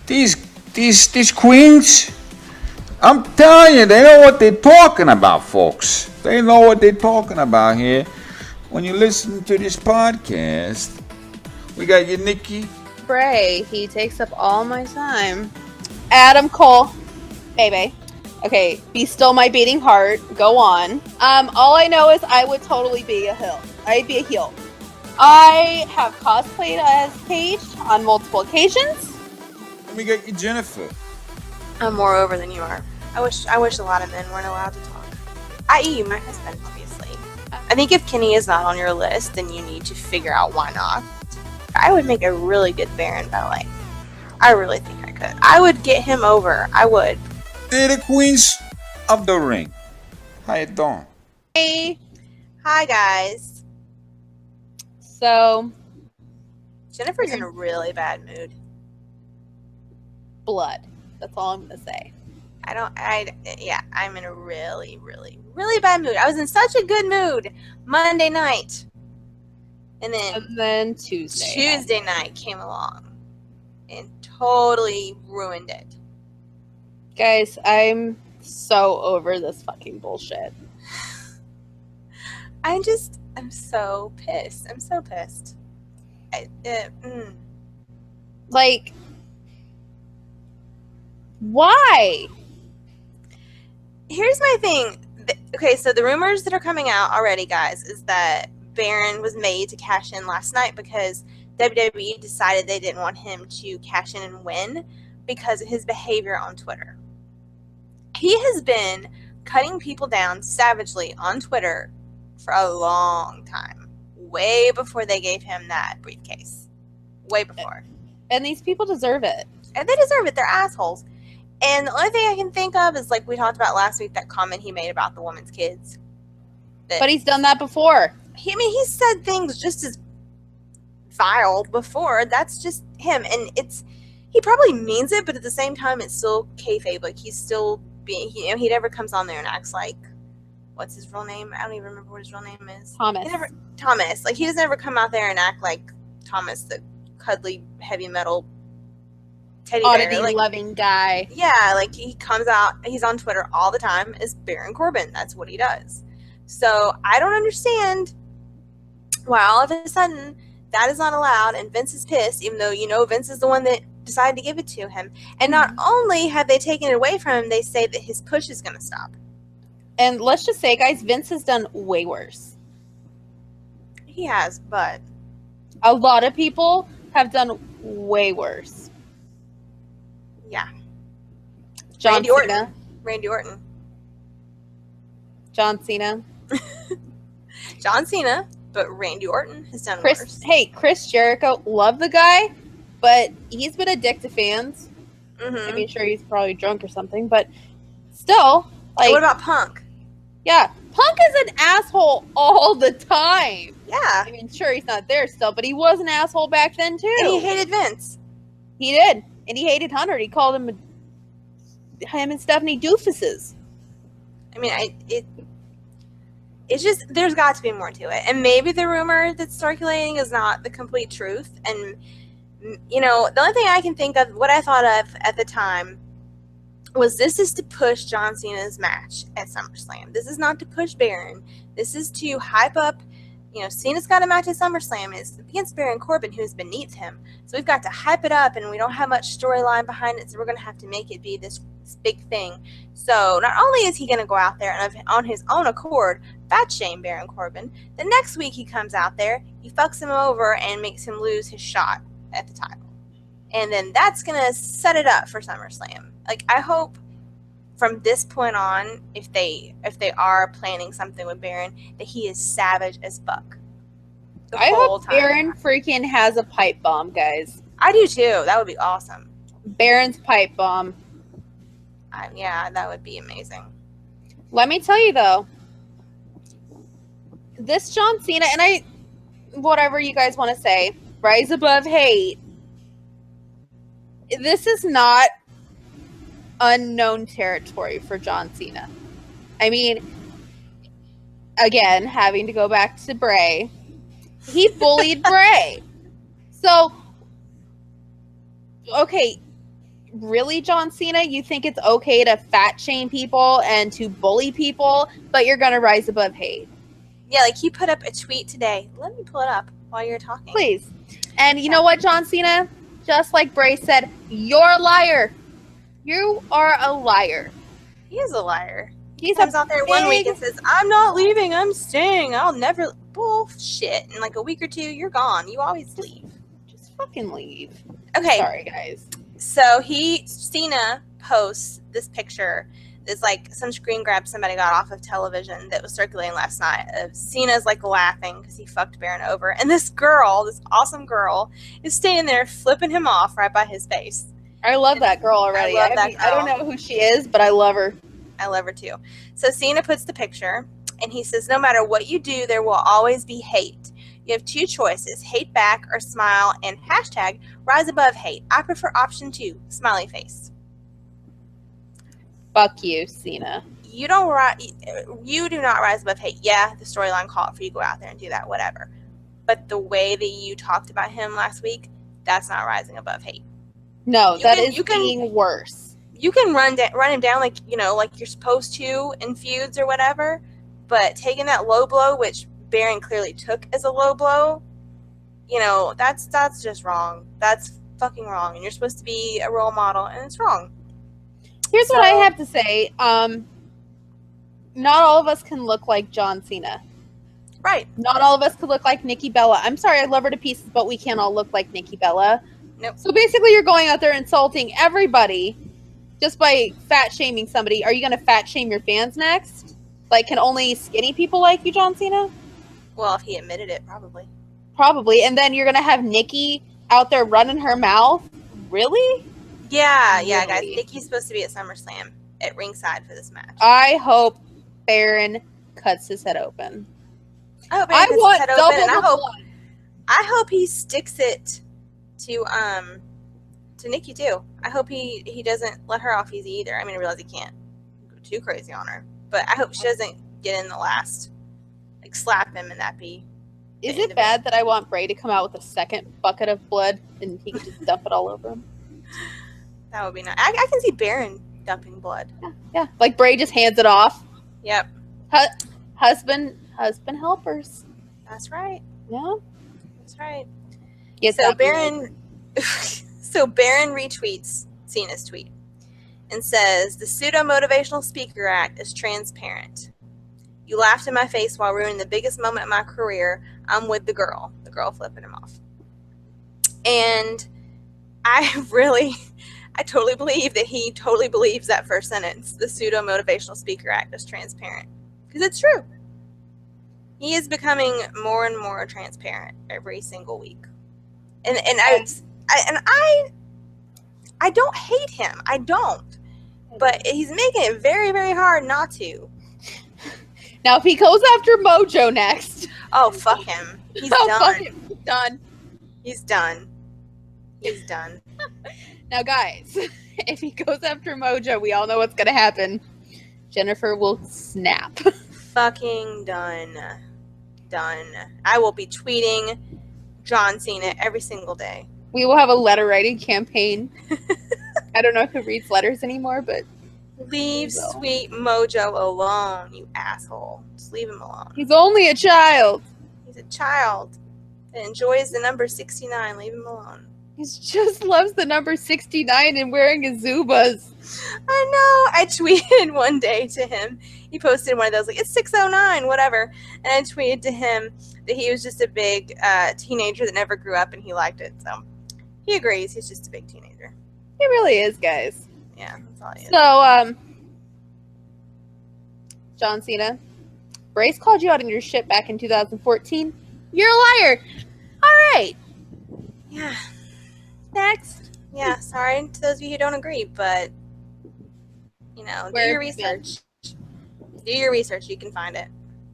these queens, I'm telling you, they know what they're talking about, folks. They know what they're talking about here. When you listen to this podcast, we got your Nikki. Bray, he takes up all my time. Adam Cole, baby. Okay, be still my beating heart. Go on. All I know is I would totally be a heel. I'd be a heel. I have cosplayed as Paige on multiple occasions. And we got your Jennifer. I'm more over than you are. I wish a lot of men weren't allowed to talk. I.e. my husband, obviously. I think if Kenny is not on your list, then you need to figure out why not. I would make a really good Baron ballet. I really think I could. I would get him over. I would. They're the queens of the ring. How you doing? Hey. Hi, guys. So, Jennifer's in a really bad mood. blood. That's all I'm going to say. I'm in a really, really, really bad mood. I was in such a good mood Monday night. And then Tuesday night came along and totally ruined it. Guys, I'm so over this fucking bullshit. I'm so pissed. I'm so pissed. Like, why? Here's my thing. Okay, so the rumors that are coming out already, guys, is that Baron was made to cash in last night because WWE decided they didn't want him to cash in and win because of his behavior on Twitter. He has been cutting people down savagely on Twitter for a long time. Way before they gave him that briefcase. Way before. And these people deserve it. And they deserve it. They're assholes. And the only thing I can think of is, like we talked about last week, that comment he made about the woman's kids. But he's done that before. He said things just as vile before. That's just him. And he probably means it, but at the same time, it's still kayfabe. Like, he's still being, he never comes on there and acts like, what's his real name? I don't even remember what his real name is. Thomas. Like, he doesn't ever come out there and act like Thomas, the cuddly, heavy metal teddy bear. Like, loving guy. Yeah, like, he comes out, he's on Twitter all the time as Baron Corbin. That's what he does. So, I don't understand why all of a sudden that is not allowed and Vince is pissed, even though, Vince is the one that decided to give it to him. And not only have they taken it away from him, they say that his push is going to stop. And let's just say, guys, Vince has done way worse. He has, but a lot of people have done way worse. Yeah. Randy Orton. John Cena. John Cena, but Randy Orton has done worse. Hey, Chris Jericho, love the guy, but he's been a dick to fans. Mm-hmm. I mean, sure, he's probably drunk or something, but still, like... What about Punk? Yeah, Punk is an asshole all the time. Yeah. I mean, sure, he's not there still, but he was an asshole back then, too. And he hated Vince. He did. And he hated Hunter. He called him and Stephanie doofuses. I mean, it's just, there's got to be more to it. And maybe the rumor that's circulating is not the complete truth. And, the only thing I can think of, what I thought of at the time, was this is to push John Cena's match at SummerSlam. This is not to push Baron. This is to hype up, Cena's got a match at SummerSlam. It's against Baron Corbin, who's beneath him. So we've got to hype it up, and we don't have much storyline behind it, so we're going to have to make it be this big thing. So not only is he going to go out there and on his own accord fat shame Baron Corbin, the next week he comes out there, he fucks him over and makes him lose his shot at the title. And then that's going to set it up for SummerSlam. Like, I hope from this point on, if they are planning something with Baron, that he is savage as fuck. I hope Baron freaking has a pipe bomb, guys. I do too. That would be awesome. Baron's pipe bomb. Yeah, that would be amazing. Let me tell you though, this John Cena, and whatever you guys want to say, rise above hate. This is not unknown territory for John Cena. I mean, again, having to go back to Bray, he bullied Bray. So, okay, really, John Cena? You think it's okay to fat shame people and to bully people, but you're gonna rise above hate? Yeah, like he put up a tweet today. Let me pull it up while you're talking. Please. And you know what, John Cena? Just like Bray said, you're a liar. You are a liar. He is a liar. He He's comes out there 1 week and says, I'm not leaving, I'm staying. I'll never... Bullshit. In like a week or two, you're gone. You always leave. Just fucking leave. Okay. Sorry, guys. So Cena posts this picture. It's like some screen grab somebody got off of television that was circulating last night of Cena's like laughing because he fucked Baron over. And this girl, this awesome girl, is standing there flipping him off right by his face. I love that girl already. I love that girl. I don't know who she is, but I love her. I love her too. So Cena puts the picture and he says, no matter what you do, there will always be hate. You have two choices, hate back or smile, and hashtag rise above hate. I prefer option 2, smiley face. Fuck you, Cena. You do not rise above hate. Yeah, the storyline called for you to go out there and do that, whatever. But the way that you talked about him last week, that's not rising above hate. No, that is being worse. You can run him down like you're supposed to in feuds or whatever, but taking that low blow, which Baron clearly took as a low blow, that's just wrong. That's fucking wrong. And you're supposed to be a role model, and it's wrong. Here's what I have to say. Not all of us can look like John Cena. Right. Not all of us could look like Nikki Bella. I'm sorry, I love her to pieces, but we can't all look like Nikki Bella. Nope. So basically you're going out there insulting everybody just by fat shaming somebody. Are you going to fat shame your fans next? Like, can only skinny people like you, John Cena? Well, if he admitted it, probably. Probably. And then you're going to have Nikki out there running her mouth? Really? Yeah, Really? guys. Nikki's supposed to be at SummerSlam at ringside for this match. I hope Baron cuts his head open. I want double I hope he sticks it to Nikki too. I hope he doesn't let her off easy either. I mean, I realize he can't go too crazy on her, but I hope she doesn't get in the last, like, slap him and that be. Is it bad that I want Bray to come out with a second bucket of blood and he can just dump it all over him? That would be nice. I can see Baron dumping blood. Yeah. Like Bray just hands it off. Yep. Husband helpers. That's right. Yeah. That's right. Yes. So Baron retweets Cena's tweet and says, the pseudo-motivational speaker act is transparent. You laughed in my face while ruining the biggest moment of my career. I'm with the girl flipping him off. And I totally believe that he totally believes that first sentence. The pseudo-motivational speaker act is transparent. Because it's true. He is becoming more and more transparent every single week. And I don't hate him. I don't. But he's making it very, very hard not to. Now, if he goes after Mojo next. Oh, fuck him. He's done. Fuck him. Done. He's done. He's done. Now, guys, if he goes after Mojo, we all know what's going to happen. Jennifer will snap. Fucking done. Done. I will be tweeting John Cena every single day. We will have a letter writing campaign. I don't know who reads letters anymore, but leave sweet Mojo alone, you asshole. Just leave him alone. He's only a child. He's a child that enjoys the number 69. Leave him alone. He just loves the number 69 and wearing his Zubas. I know. I tweeted one day to him. He posted one of those, like, it's 609, whatever. And I tweeted to him that he was just a big teenager that never grew up and he liked it. So he agrees. He's just a big teenager. He really is, guys. Yeah, that's all he is. So, John Cena, Brace called you out on your shit back in 2014. You're a liar. All right. Yeah. Next. Yeah, sorry to those of you who don't agree, but, do your research. Do your research. You can find it.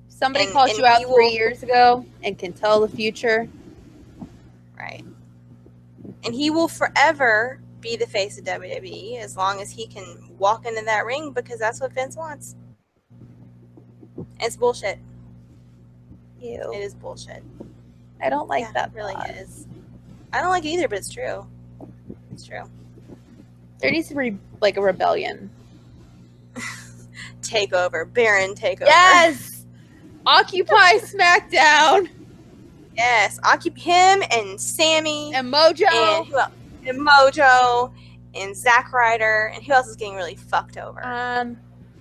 Somebody called you out 3 years ago and can tell the future. Right. And he will forever be the face of WWE as long as he can walk into that ring because that's what Vince wants. It's bullshit. Ew. It is bullshit. I don't like that. It really is. I don't like it either, but it's true. It's true. There needs to be like a rebellion. Takeover. Baron takeover. Yes! Occupy SmackDown! Yes. Occupy him and Sammy. And Mojo! And who else? And Mojo. And Zack Ryder. And who else is getting really fucked over?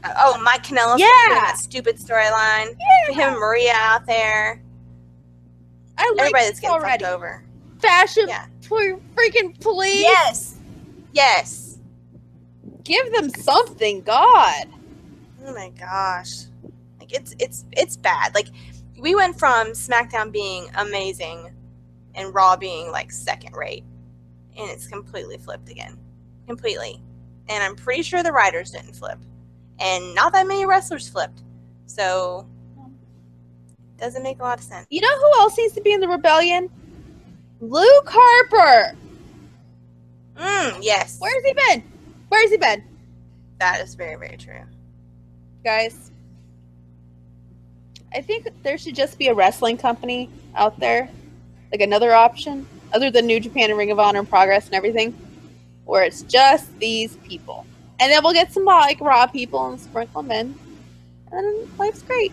Mike Kanellis. Yeah! That stupid storyline. Yeah! Him and Maria out there. I like Everybody that's getting already. fucked over. Fashion Yeah. freaking police! Yes. Yes. Give them something, God! Oh my gosh. Like it's bad. Like we went from SmackDown being amazing and Raw being like second rate. And it's completely flipped again. Completely. And I'm pretty sure the writers didn't flip. And not that many wrestlers flipped. So doesn't make a lot of sense. You know who else needs to be in the rebellion? Luke Harper! Yes. Where's he been? Where's he been? That is very, very true. Guys, I think there should just be a wrestling company out there, like another option, other than New Japan and Ring of Honor and Progress and everything, where it's just these people. And then we'll get some like Raw people and sprinkle them in, and life's great.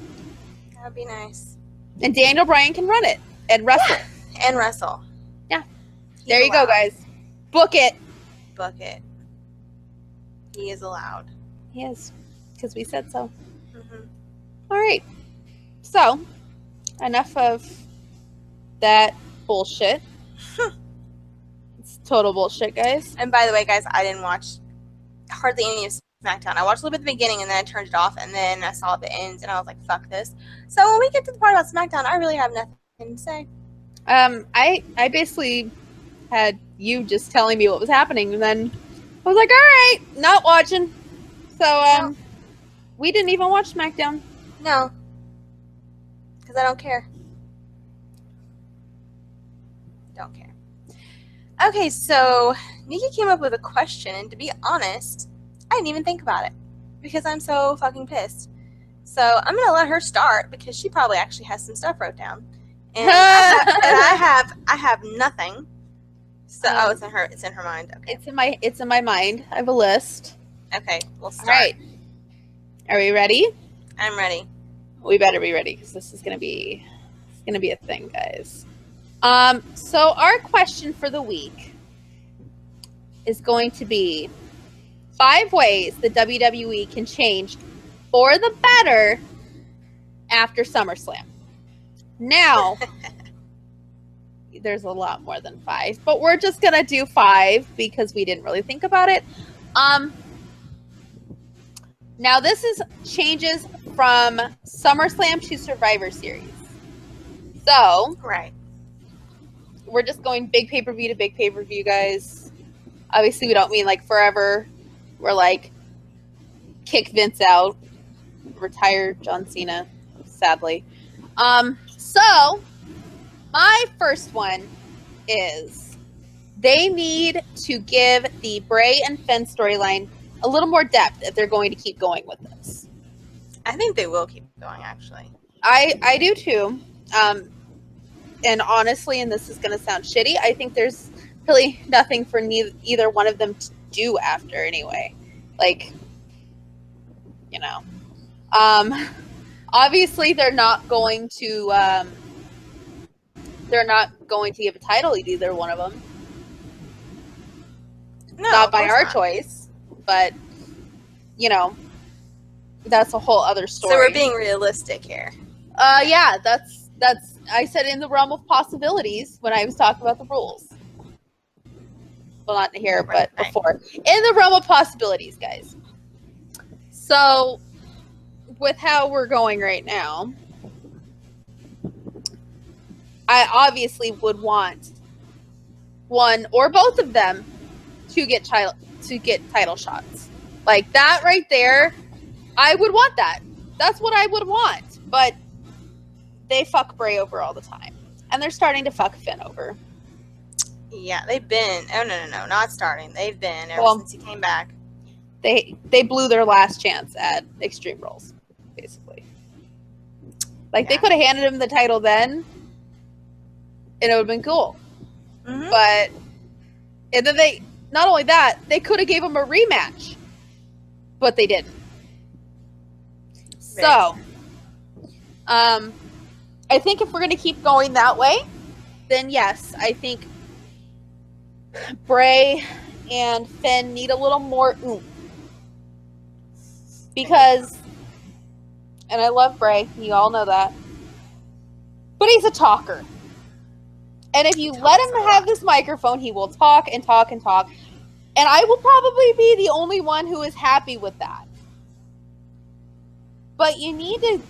That would be nice. And Daniel Bryan can run it and wrestle. And wrestle. Yeah. There you go, guys. Book it. Book it. He is allowed. He is, because we said so. Mm-hmm. All right. So, enough of that bullshit. It's total bullshit, guys. And by the way, guys, I didn't watch hardly any of SmackDown. I watched a little bit at the beginning and then I turned it off and then I saw the ends and I was like, fuck this. So when we get to the part about SmackDown, I really have nothing to say. I basically had you just telling me what was happening and then I was like, all right, not watching. So, we didn't even watch SmackDown. No. Because I don't care. Don't care. Okay, so Nikki came up with a question, and to be honest, I didn't even think about it because I'm so fucking pissed. So I'm gonna let her start because she probably actually has some stuff wrote down, and I have nothing. So it's in her mind. Okay. It's in my mind. I have a list. Okay, we'll start. All right. Are we ready? I'm ready. We better be ready because this is gonna be a thing, guys. So our question for the week is going to be 5 ways the WWE can change for the better after SummerSlam. Now, there's a lot more than 5, but we're just gonna do 5 because we didn't really think about it. Now this is changes from SummerSlam to Survivor Series. So, Right. we're just going big pay-per-view to big pay-per-view, guys. Obviously, we don't mean like forever. We're like kick Vince out, retire John Cena, sadly. So my first one is they need to give the Bray and Finn storyline a little more depth if they're going to keep going with this. I think they will keep going, actually. I do too. And honestly, and this is going to sound shitty, I think there's really nothing for either one of them to do after anyway. Like, you know. Obviously, they're not going to give a title to either one of them. No, Not by our not. choice, but, you know, that's a whole other story. So we're being realistic here. Yeah, that's I said in the realm of possibilities when I was talking about the rules. Well, not here, but Right. before. In the realm of possibilities, guys. So, with how we're going right now, I obviously would want one or both of them to get title shots. Like that right there, I would want that. That's what I would want. But they fuck Bray over all the time. And they're starting to fuck Finn over. Yeah, they've been. Oh, no. Not starting. They've been ever since he came back. They blew their last chance at Extreme Rules, basically. Like, they could have handed him the title then, and it would have been cool. Mm-hmm. But, and then not only that, they could have gave him a rematch, but they didn't. So, I think if we're going to keep going that way, then yes, I think Bray and Finn need a little more oomph. Because, and I love Bray, you all know that, but he's a talker. And if you let him have this microphone, he will talk and talk and talk. And I will probably be the only one who is happy with that. But you need to,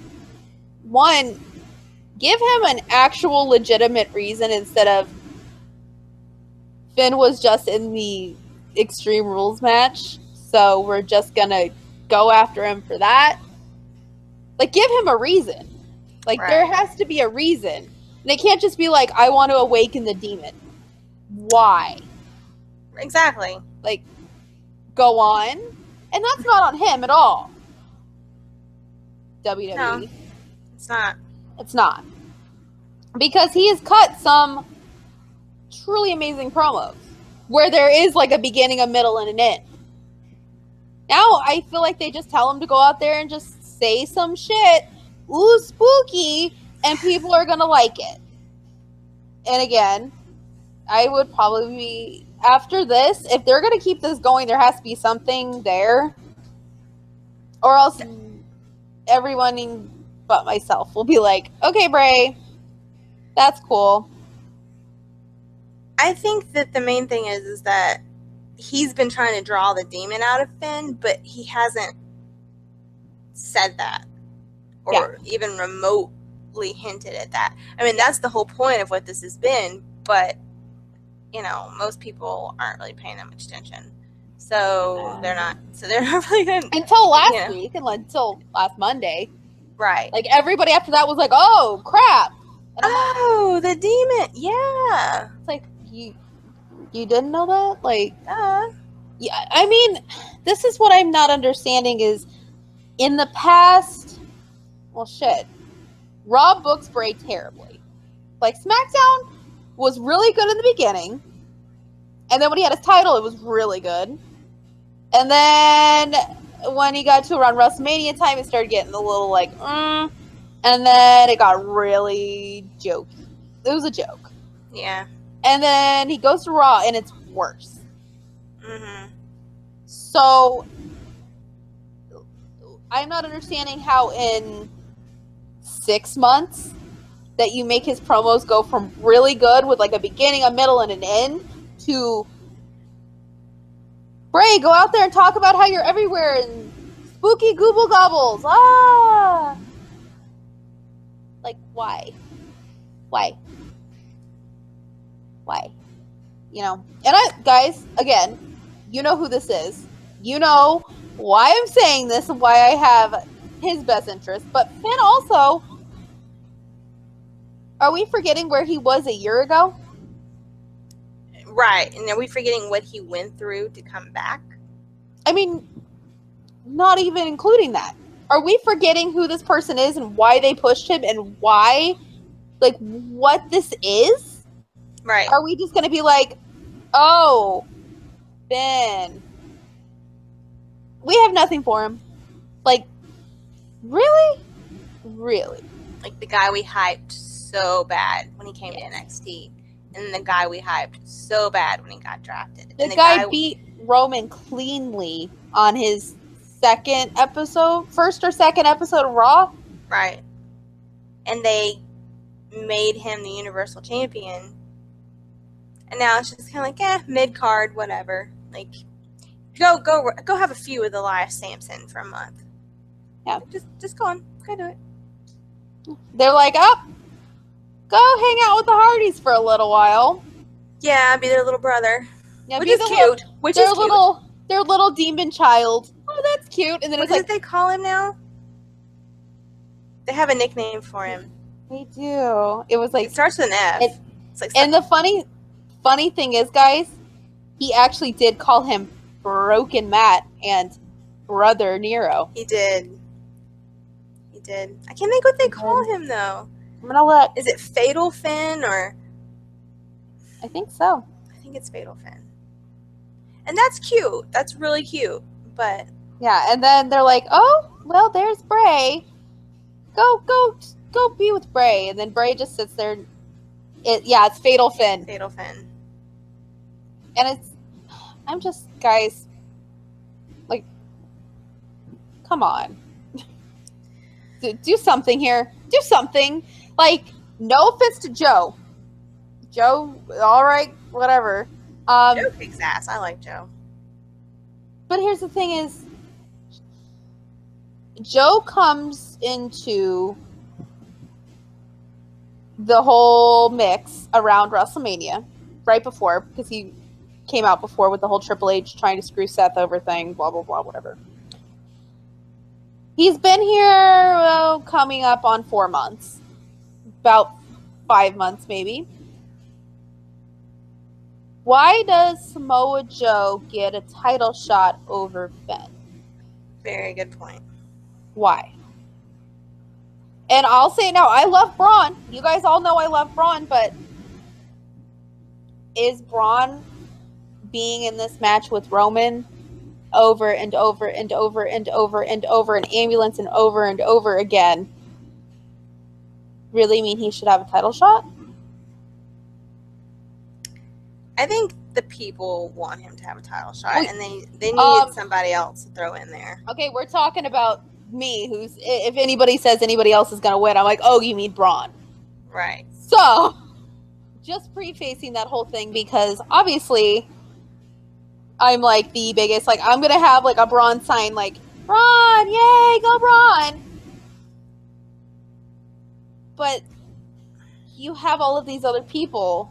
one, give him an actual legitimate reason instead of Finn was just in the Extreme Rules match, so we're just gonna go after him for that. Like, give him a reason. Like, there has to be a reason. And it can't just be like, I want to awaken the demon. Why? Exactly. Like, go on. And that's not on him at all. WWE. No, it's not. It's not. Because he has cut some truly amazing promos where there is like a beginning, a middle, and an end. Now I feel like they just tell him to go out there and just say some shit. Ooh, spooky. And people are going to like it. And again, I would probably be, after this, if they're going to keep this going, there has to be something there. Or else everyone but myself will be like, okay, Bray, that's cool. I think that the main thing is that he's been trying to draw the demon out of Finn, but he hasn't said that. Or even remotely hinted at that. I mean, that's the whole point of what this has been, but, you know, most people aren't really paying that much attention. So they're not really going to... Until last week, and until last Monday. Right. Like, everybody after that was like, oh, crap. Oh, the demon. Yeah. It's like, you didn't know that? Like, yeah, I mean, this is what I'm not understanding is, in the past, well, shit, Raw books Bray terribly. Like, SmackDown was really good in the beginning, and then when he had his title, it was really good. And then when he got to around WrestleMania time, it started getting a little like, and then it got really jokey. It was a joke. Yeah. And then he goes to Raw, and it's worse. Mm-hmm. So, I'm not understanding how in 6 months that you make his promos go from really good with like a beginning, a middle, and an end to Bray, go out there and talk about how you're everywhere and spooky gooble gobbles. Ah! Like, why? Why? Why? You know, and guys, again, you know who this is. You know why I'm saying this and why I have his best interest. But Finn also, are we forgetting where he was a year ago? Right. And are we forgetting what he went through to come back? I mean, not even including that. Are we forgetting who this person is and why they pushed him and why, like, what this is? Right. Are we just going to be like, oh, Ben, we have nothing for him? Like, really? Really? Like the guy we hyped so bad when he came to NXT. And the guy we hyped so bad when he got drafted. The guy beat Roman cleanly on his first or second episode of Raw. Right. And they made him the Universal Champion. And now it's just kind of like, mid-card, whatever. Like, go have a few with Elias Sampson for a month. Yeah. Just go on. Go do it. They're like, go hang out with the Hardys for a little while. Yeah, be their little brother. Yeah, which is cute. Their little demon child. Oh, that's cute. And then what did they call him now? They have a nickname for him. They do. It was like, it starts with an F. And the funny thing is, guys, he actually did call him Broken Matt and Brother Nero. He did. I can't think what they call him though. I'm gonna look. Is it Fatal Finn or? I think so. I think it's Fatal Finn. And that's cute. That's really cute. But Yeah, and then they're like, oh, well, there's Bray. Go be with Bray. And then Bray just sits there. It's Fatal Finn. Fatal Finn. And I'm just, guys, like, come on. Do something here. Do something. Like, no offense to Joe. Joe, all right, whatever. Joe kicks ass. I like Joe. But here's the thing is, Joe comes into the whole mix around WrestleMania, right before, because he came out before with the whole Triple H trying to screw Seth over thing, blah, blah, blah, whatever. He's been here coming up on 4 months. About 5 months, maybe. Why does Samoa Joe get a title shot over Finn? Very good point. Why? And I'll say now, I love Braun. You guys all know I love Braun, but is Braun being in this match with Roman over and over and over and over and over, an ambulance and over again, really mean he should have a title shot? I think the people want him to have a title shot, Wait, and they need somebody else to throw in there. Okay, we're talking about me, who's, if anybody says anybody else is going to win, I'm like, oh, you mean Braun. Right. So, just prefacing that whole thing, because obviously I'm like the biggest, like, I'm going to have like a Braun sign, like, Braun, yay, go Braun. But you have all of these other people.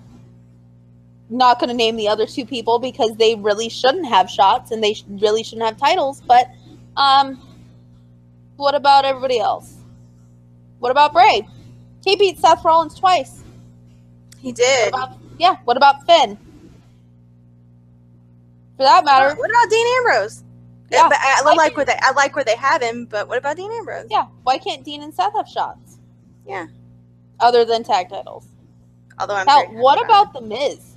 Not going to name the other two people because they really shouldn't have shots and they really shouldn't have titles. But what about everybody else? What about Bray? He beat Seth Rollins twice. He did. What about Finn? For that matter. What about Dean Ambrose? Yeah, but I like where they have him, but what about Dean Ambrose? Yeah, why can't Dean and Seth have shots? Yeah. Other than tag titles. Although I'm now, what about The Miz?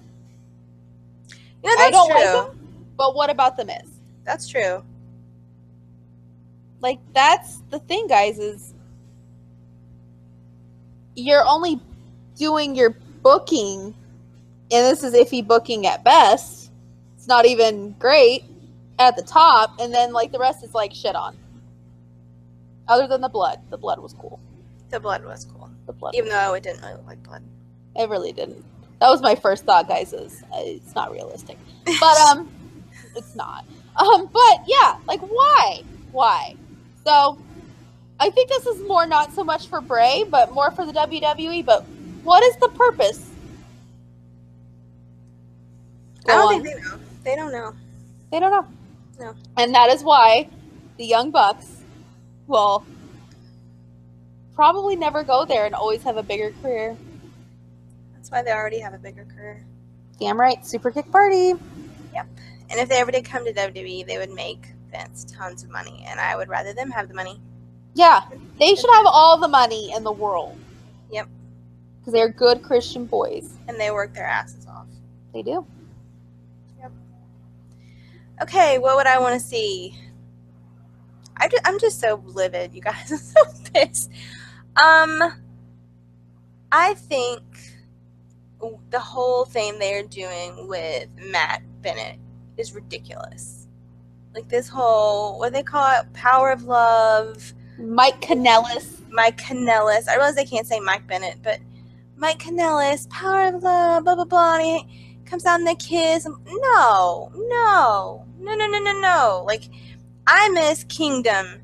You know, that's I don't true. like him, but what about The Miz? That's true. Like, that's the thing, guys, is you're only doing your booking, and this is iffy booking at best. It's not even great at the top, and then, like, the rest is, like, shit on. Other than the blood. The blood was cool. The blood was cool. The blood. Even though it didn't really look like blood. It really didn't. That was my first thought, guys, is it's not realistic. But, it's not. But, yeah, like, why? Why? So, I think this is more not so much for Bray, but more for the WWE, but what is the purpose? I don't think they know. They don't know. They don't know. No. And that is why the Young Bucks will probably never go there and always have a bigger career. That's why they already have a bigger career. Damn right. Super Kick Party. Yep. And if they ever did come to WWE, they would make Vince tons of money, and I would rather them have the money. Yeah. They should have all the money in the world. Yep. Because they're good Christian boys. And they work their asses off. They do. Yep. Okay, what would I want to see? I'm just so livid, you guys. I'm so pissed. I think the whole thing they're doing with Matt Bennett is ridiculous. Like this whole, what do they call it? Power of Love. Mike Kanellis. I realize they can't say Mike Bennett, but Mike Kanellis, Power of Love, blah, blah, blah. And he comes out and they kiss. No. Like, I miss Kingdom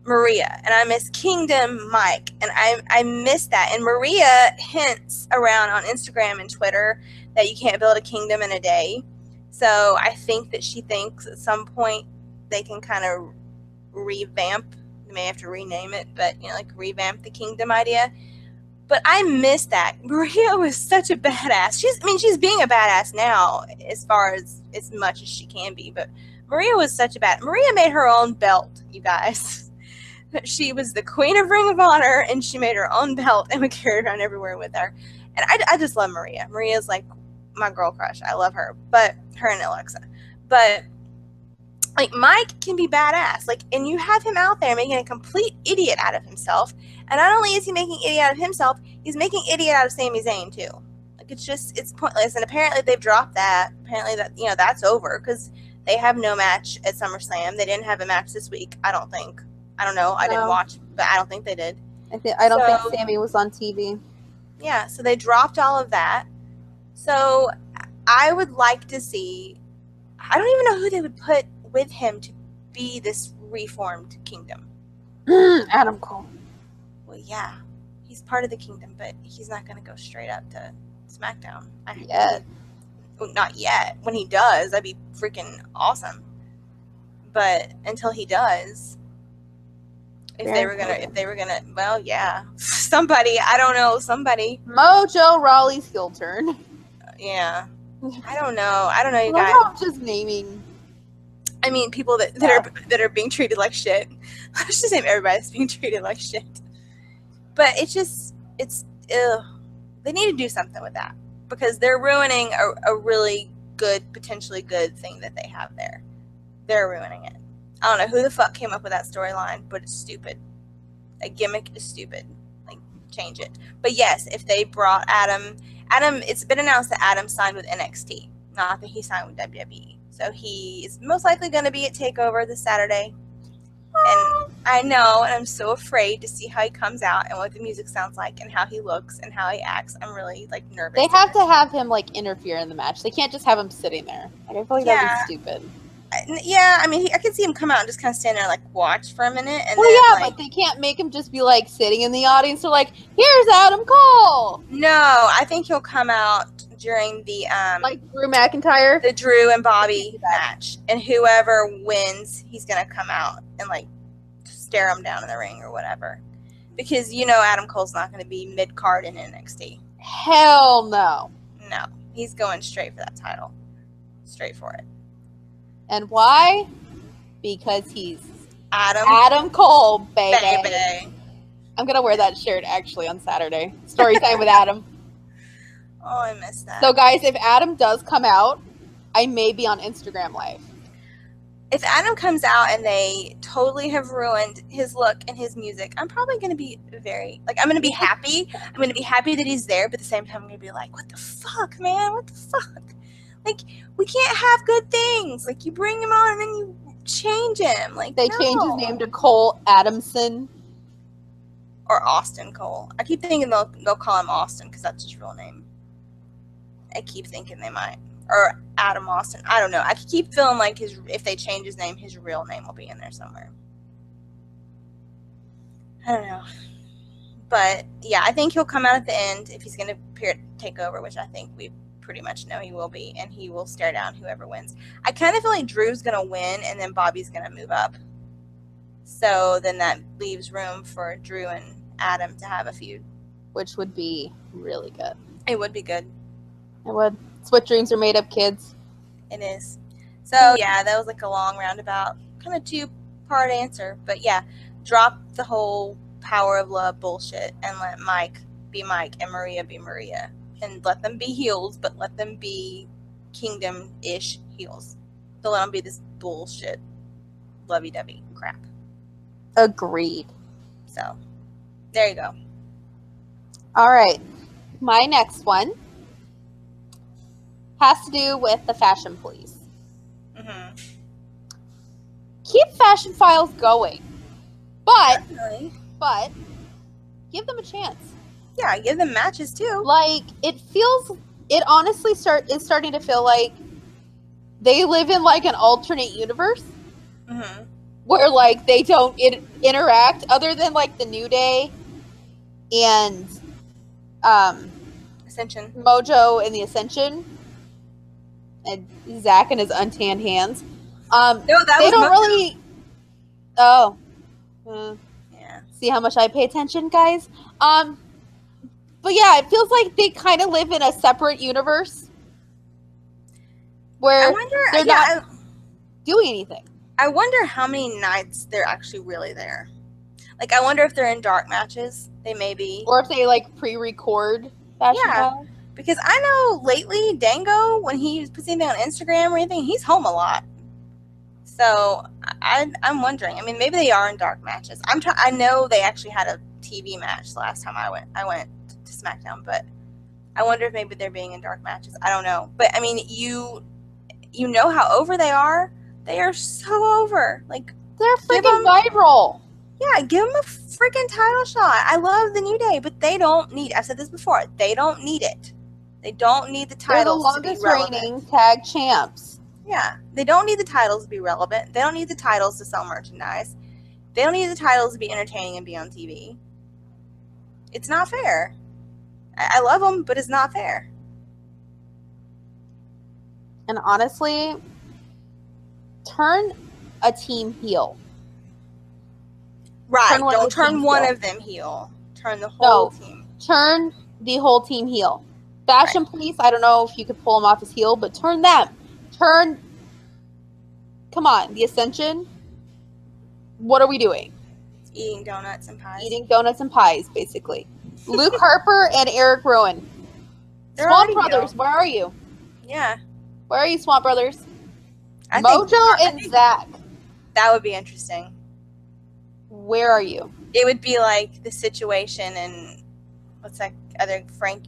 Maria, and I miss Kingdom Mike, and I miss that. And Maria hints around on Instagram and Twitter that you can't build a kingdom in a day. So I think that she thinks at some point they can kind of revamp. They may have to rename it, but like revamp the kingdom idea. But I miss that. Maria was such a badass. She's being a badass now as much as she can be. But Maria was such a Maria made her own belt, you guys. She was the queen of Ring of Honor, and she made her own belt and would carry it around everywhere with her. And I just love Maria. Maria's like my girl crush. I love her. But her and Alexa. But like Mike can be badass, like, and you have him out there making a complete idiot out of himself. And not only is he making idiot out of himself, he's making idiot out of Sami Zayn too. Like, it's pointless. And apparently they've dropped that. Apparently that, you know, that's over because they have no match at SummerSlam. They didn't have a match this week. I don't think. I don't know. I didn't watch, but I don't think they did. I don't think Sami was on TV. Yeah, so they dropped all of that. So I would like to see. I don't even know who they would put with him to be this reformed kingdom. Adam Cole. Well, yeah, he's part of the kingdom, but he's not going to go straight up to SmackDown. Well, not yet. When he does, that'd be freaking awesome. But until he does, if they were gonna, well, yeah, somebody, I don't know, somebody. Mojo Rawley's heel turn. Yeah, I don't know, you guys. I'm just naming. I mean, people that are being treated like shit. Let's just name everybody that's being treated like shit. But it's they need to do something with that because they're ruining a really good, potentially good thing that they have there. They're ruining it. I don't know who the fuck came up with that storyline, but it's stupid. A gimmick is stupid. Like, change it. But yes, if they brought Adam, it's been announced that Adam signed with NXT, not that he signed with WWE. So he is most likely going to be at TakeOver this Saturday. And I know, and I'm so afraid to see how he comes out and what the music sounds like and how he looks and how he acts. I'm really, like, nervous. They have to have him, like, interfere in the match. They can't just have him sitting there. Like, I feel like that'd be stupid. Yeah, I mean, I could see him come out and just kind of stand there and, like, watch for a minute. And but they can't make him just be, like, sitting in the audience. So, like, here's Adam Cole! No, I think he'll come out during the like Drew McIntyre, the Drew and Bobby match, and whoever wins, he's gonna come out and like stare him down in the ring or whatever, because you know Adam Cole's not gonna be mid card in NXT. Hell no. No, he's going straight for that title, straight for it. And why? Because he's Adam Cole, baby. I'm gonna wear that shirt actually on Saturday. Story time with Adam. Oh, I missed that. So, guys, if Adam does come out, I may be on Instagram Live. If Adam comes out and they totally have ruined his look and his music, I'm probably going to be I'm going to be happy. I'm going to be happy that he's there, but at the same time, I'm going to be like, what the fuck, man? What the fuck? Like, we can't have good things. Like, you bring him on and then you change him. Like, they changed his name to Cole Adamson. Or Austin Cole. I keep thinking they'll call him Austin because that's his real name. I keep thinking they might. Or Adam Austin. I don't know. I keep feeling like if they change his name, his real name will be in there somewhere. I don't know. But, yeah, I think he'll come out at the end if he's going to appear at TakeOver, which I think we pretty much know he will be, and he will stare down whoever wins. I kind of feel like Drew's going to win, and then Bobby's going to move up. So then that leaves room for Drew and Adam to have a feud. Which would be really good. It would be good. It would. It's what dreams are made of, kids. It is. So, yeah, that was like a long roundabout, kind of two-part answer. But, yeah, drop the whole power of love bullshit and let Mike be Mike and Maria be Maria. And let them be heels, but let them be kingdom-ish heels. Don't let them be this bullshit lovey-dovey crap. Agreed. So, there you go. All right. My next one has to do with the fashion police. Mm-hmm. Keep Fashion Files going, but give them a chance. Yeah, give them matches too. Like, it honestly is starting to feel like they live in like an alternate universe where like they don't interact other than like the New Day and Ascension, Mojo and the Ascension. And Zach and his untanned hands. No, they don't really. Oh, yeah. See how much I pay attention, guys. But yeah, it feels like they kind of live in a separate universe where they're not doing anything. I wonder how many nights they're actually really there. Like, I wonder if they're in dark matches. They may be, or if they like pre-record fashion. Because I know lately, Dango, when he puts anything on Instagram or anything, he's home a lot. So I'm wondering. I mean, maybe they are in dark matches. I know they actually had a TV match the last time I went to SmackDown, but I wonder if maybe they're being in dark matches. I don't know. But I mean, you know how over they are. They are so over. Like, they're freaking viral. Yeah, give them a freaking title shot. I love the New Day, but they don't need. I've said this before. They don't need it. They don't need the titles to be relevant. They're the longest reigning tag champs. Yeah, they don't need the titles to be relevant. They don't need the titles to sell merchandise. They don't need the titles to be entertaining and be on TV. It's not fair. I love them, but it's not fair. And honestly, turn a team heel. Right. Don't turn one of them heel. Turn the whole team. Turn the whole team heel. Fashion Police, I don't know if you could pull them off as heel, but turn them. Come on, the Ascension. What are we doing? Eating donuts and pies. Eating donuts and pies, basically. Luke Harper and Eric Rowan. Swamp Brothers, where are you? Yeah. Where are you, Swamp Brothers? Mojo and Zach. That would be interesting. Where are you? It would be like the situation in what's that other Frank?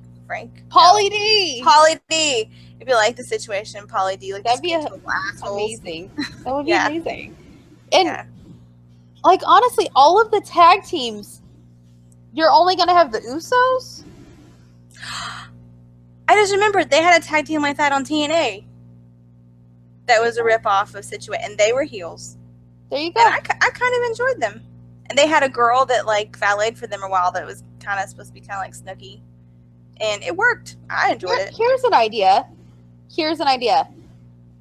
Pauly D. Pauly D. It'd be like the situation in Pauly D. Like, that'd be amazing. That would be amazing. And like, honestly, all of the tag teams, you're only gonna have the Usos. I just remembered they had a tag team like that on TNA. That was a ripoff of Situation, and they were heels. There you go. And I kind of enjoyed them. And they had a girl that like valeted for them a while that was kind of supposed to be kind of like Snooki. And it worked. I enjoyed it. Here's an idea.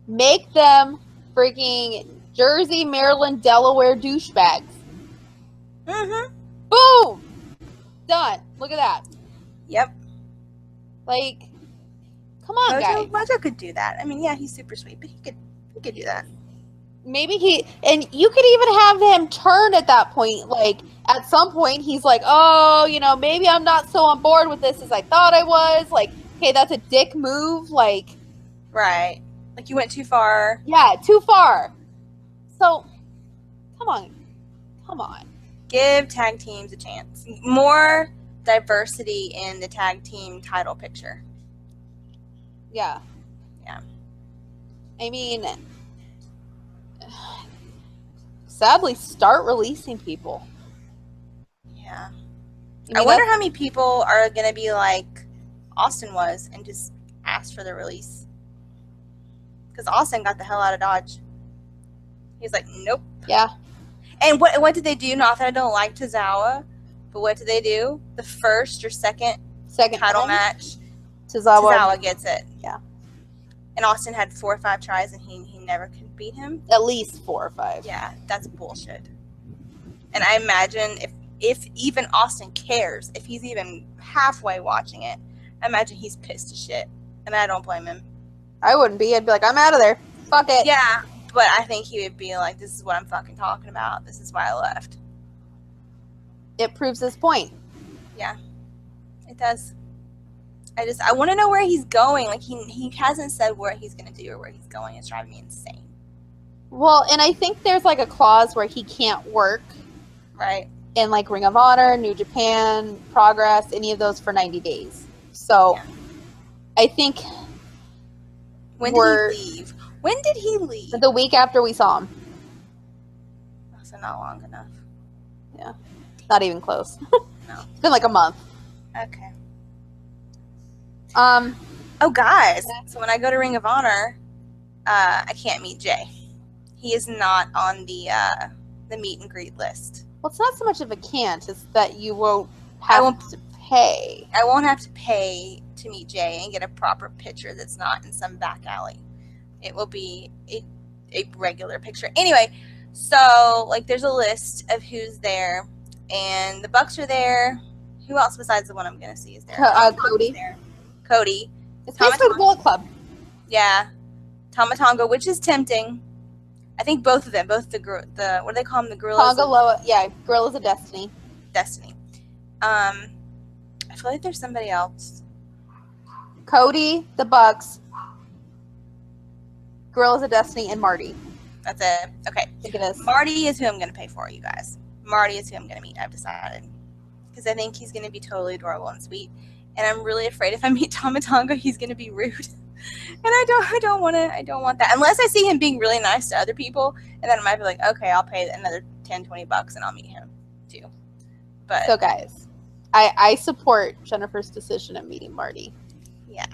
Make them freaking Jersey, Maryland, Delaware douchebags. Mm-hmm. Boom! Done. Look at that. Yep. Like, come on, guys. Mojo could do that. I mean, yeah, he's super sweet, but he could do that. Maybe and you could even have him turn at that point. Like, at some point, he's like, oh, maybe I'm not so on board with this as I thought I was. Like, hey, that's a dick move. Like, right. Like, you went too far. Yeah, too far. So, come on. Give tag teams a chance. More diversity in the tag team title picture. Yeah. Yeah. I mean, sadly, start releasing people. Yeah. I wonder how many people are going to be like Austin was and just ask for the release. Because Austin got the hell out of Dodge. He's like, nope. Yeah. And what did they do? Not that I don't like Tozawa, but what did they do? The first or second title match, Tozawa gets it. Yeah. And Austin had 4 or 5 tries, and he never could beat him. At least 4 or 5. Yeah, that's bullshit. And I imagine if even Austin cares, if he's even halfway watching it, I imagine he's pissed as shit. And I don't blame him. I wouldn't be. I'd be like, I'm out of there. Fuck it. Yeah, but I think he would be like, this is what I'm fucking talking about. This is why I left. It proves his point. Yeah, it does. I want to know where he's going. Like, he hasn't said what he's going to do or where he's going. It's driving me insane. Well, and I think there's like a clause where he can't work. Right. In like Ring of Honor, New Japan, Progress, any of those for 90 days. So, I think... When did he leave? When did he leave? The week after we saw him. So not long enough. Yeah. Not even close. No. It's been like a month. Okay. Oh, guys. So when I go to Ring of Honor, I can't meet Jay. He is not on the meet and greet list. Well, it's not so much of a can't. It's that you won't have to pay. I won't have to pay to meet Jay and get a proper picture that's not in some back alley. It will be a regular picture. Anyway, so like there's a list of who's there, and the Bucks are there. Who else besides the one I'm gonna see is there? Cody. Cody. It's basically the Bullet Club. Yeah, Tama Tonga, which is tempting. I think both of them, both the what do they call them? The Gorillas. Tonga Loa, yeah, Gorillas of Destiny. I feel like there's somebody else. Cody, the Bucks, Gorillas of Destiny, and Marty. That's it. Okay. I think it is. Marty is who I'm going to pay for, you guys. Marty is who I'm going to meet. I've decided. Because I think he's going to be totally adorable and sweet. And I'm really afraid if I meet Tomatonga, he's going to be rude. And I don't want that. Unless I see him being really nice to other people. And then I might be like, okay, I'll pay another $10-$20 and I'll meet him too. But So, guys, I support Jennifer's decision of meeting Marty. yeah.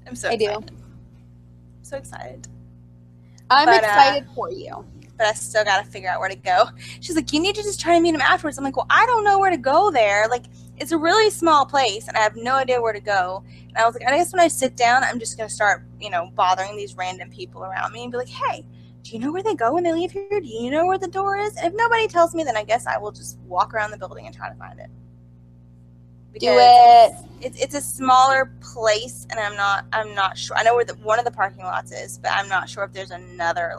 I'm so I excited. do. So excited. I'm But, excited for you. But I still got to figure out where to go. She's like, you need to just try to meet him afterwards. I'm like, well, I don't know where to go there. Like, it's a really small place, and I have no idea where to go. And I was like, I guess when I sit down, I'm just going to start, bothering these random people around me and be like, hey, do you know where they go when they leave here? Do you know where the door is? And if nobody tells me, then I guess I will just walk around the building and try to find it. Do it. It's a smaller place, and I'm not sure. I know where one of the parking lots is, but I'm not sure if there's another,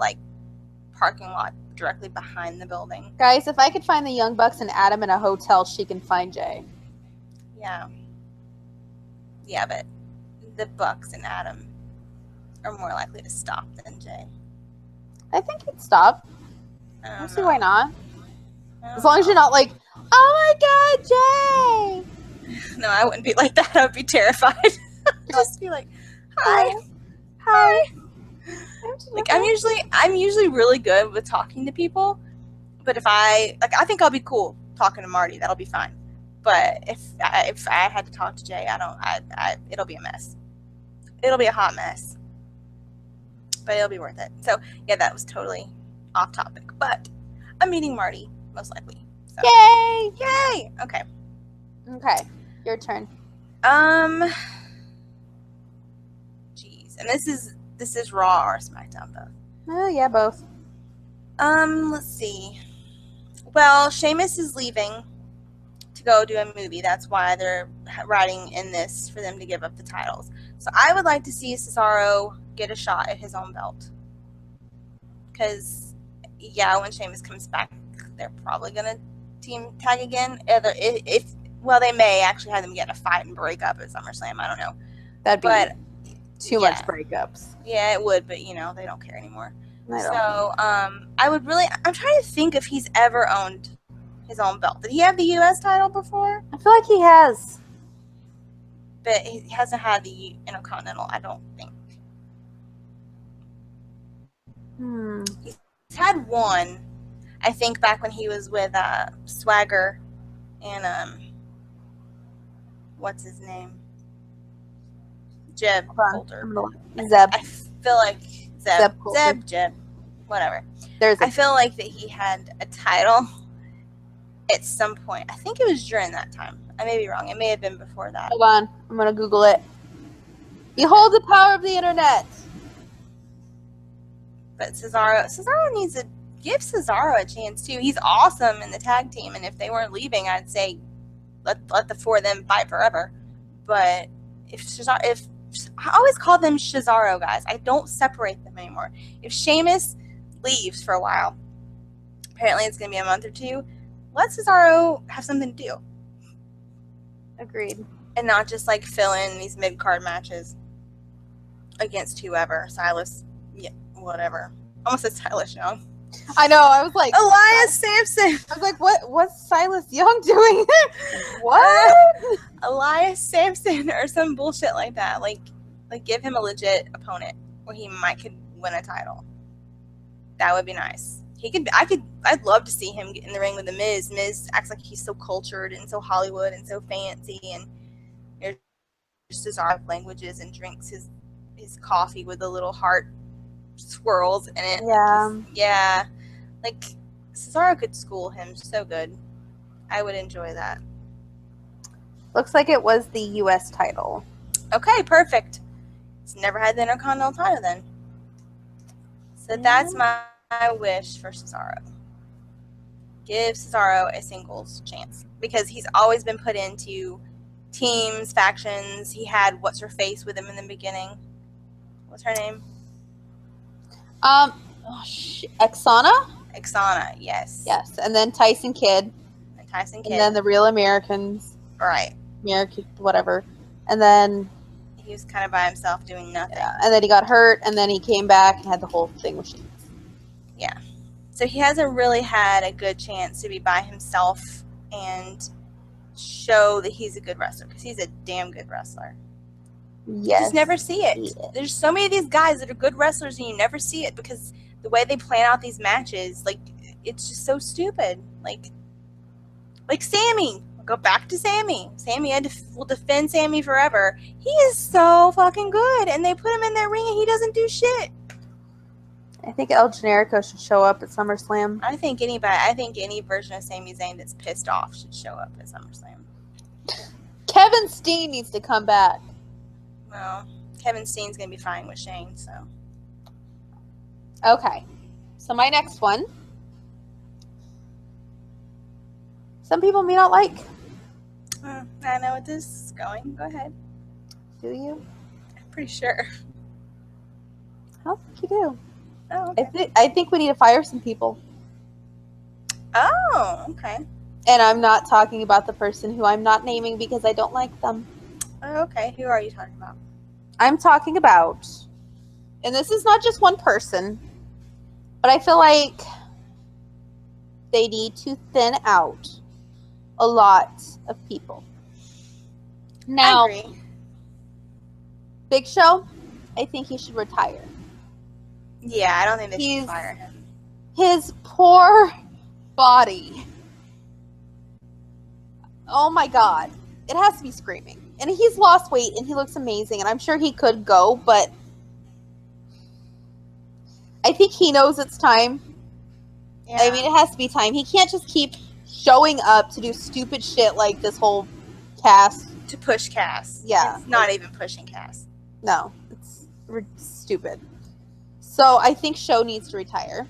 parking lot directly behind the building. Guys, if I could find the Young Bucks and Adam in a hotel, she can find Jay. Yeah, but the Bucks and Adam are more likely to stop than Jay. I think he'd stop. I We'll don't see know. why not. I don't As long as know. you're not like, oh my God, Jay! No, I wouldn't be like that. I would be terrified. Just be like, hi. Like I'm usually really good with talking to people, but if I think I'll be cool talking to Marty. That'll be fine. But if I had to talk to Jay, it'll be a mess. It'll be a hot mess. But it'll be worth it. So yeah, that was totally off topic. But I'm meeting Marty most likely. So. Yay! Yay! Okay. Okay, your turn. Jeez, and this is Raw or SmackDown both. Oh yeah, both. Let's see. Well, Sheamus is leaving to go do a movie. That's why they're writing in this for them to give up the titles. So I would like to see Cesaro get a shot at his own belt. Because, yeah, when Sheamus comes back, they're probably going to team tag again. They may actually have them get in a fight and break up at SummerSlam. I don't know. That'd be But too much breakups. yeah, it would, but they don't care anymore. I don't. So, I'm trying to think if he's ever owned his own belt. Did he have the U.S. title before? I feel like he has. But he hasn't had the Intercontinental, I don't think. He's had one, I think, back when he was with Swagger and, what's his name? Jeb Coulter. Zeb. I feel like Zeb Coulter. Jeb, whatever. There's I feel like that he had a title at some point. I think it was during that time. I may be wrong. It may have been before that. Hold on. I'm going to Google it. Behold the power of the internet. But Cesaro needs to give Cesaro a chance too. He's awesome in the tag team, and if they weren't leaving, I'd say let the four of them fight forever. But if I always call them Cesaro guys, I don't separate them anymore. If Sheamus leaves for a while, apparently it's going to be a month or two, let Cesaro have something to do. Agreed. And not just fill in these mid-card matches against whoever. Silas, yeah, whatever. Almost said Silas Young. I know, I was like... Elias Sampson! I was like, what's Silas Young doing? What? Elias Sampson or some bullshit like that. Like give him a legit opponent where he could win a title. That would be nice. I'd love to see him get in the ring with the Miz. Miz acts like he's so cultured and so Hollywood and so fancy, and there's Cesaro languages and drinks his coffee with the little heart swirls in it. Yeah. Cesaro could school him so good. I would enjoy that. Looks like it was the U.S. title. Okay, perfect. He's never had the Intercontinental title then. So that's my wish for Cesaro. Give Cesaro a singles chance. Because he's always been put into teams, factions. He had What's-Her-Face with him in the beginning. What's her name? Exana? Exana, yes. Yes, and then Tyson Kidd. And Tyson Kidd. And then the Real Americans. Right. American, whatever. And then he was kind of by himself doing nothing. Yeah. And then he got hurt, and then he came back and had the whole thing with Sheamus. Yeah. So he hasn't really had a good chance to be by himself and show that he's a good wrestler, because he's a damn good wrestler. Yes. You just never see it. Yeah. There's so many of these guys that are good wrestlers and you never see it because the way they plan out these matches, like, it's just so stupid. Like Sammy. We'll go back to Sammy. Sammy will defend Sammy forever. He is so fucking good, and they put him in their ring and he doesn't do shit. I think El Generico should show up at SummerSlam. I think any version of Sami Zayn that's pissed off should show up at SummerSlam. Kevin Steen needs to come back. Well, Kevin Steen's gonna be fine with Shane, so. Okay. So my next one. Some people may not like. I know what this is going. Go ahead. Do you? I'm pretty sure. I don't think you do. Oh, okay. I think we need to fire some people. Oh, okay. And I'm not talking about the person who I'm not naming because I don't like them. Oh, okay. Who are you talking about? I'm talking about, and this is not just one person, but I feel like they need to thin out a lot of people. Now, I agree. Big Show, I think he should retire. Yeah, I don't think they should fire him. His poor body. Oh my god. It has to be screaming. And he's lost weight and he looks amazing and I'm sure he could go, but I think he knows it's time. Yeah. I mean, it has to be time. He can't just keep showing up to do stupid shit like this whole cast. To push Cass. Yeah. It's not even pushing Cass. No, it's stupid. So I think Show needs to retire.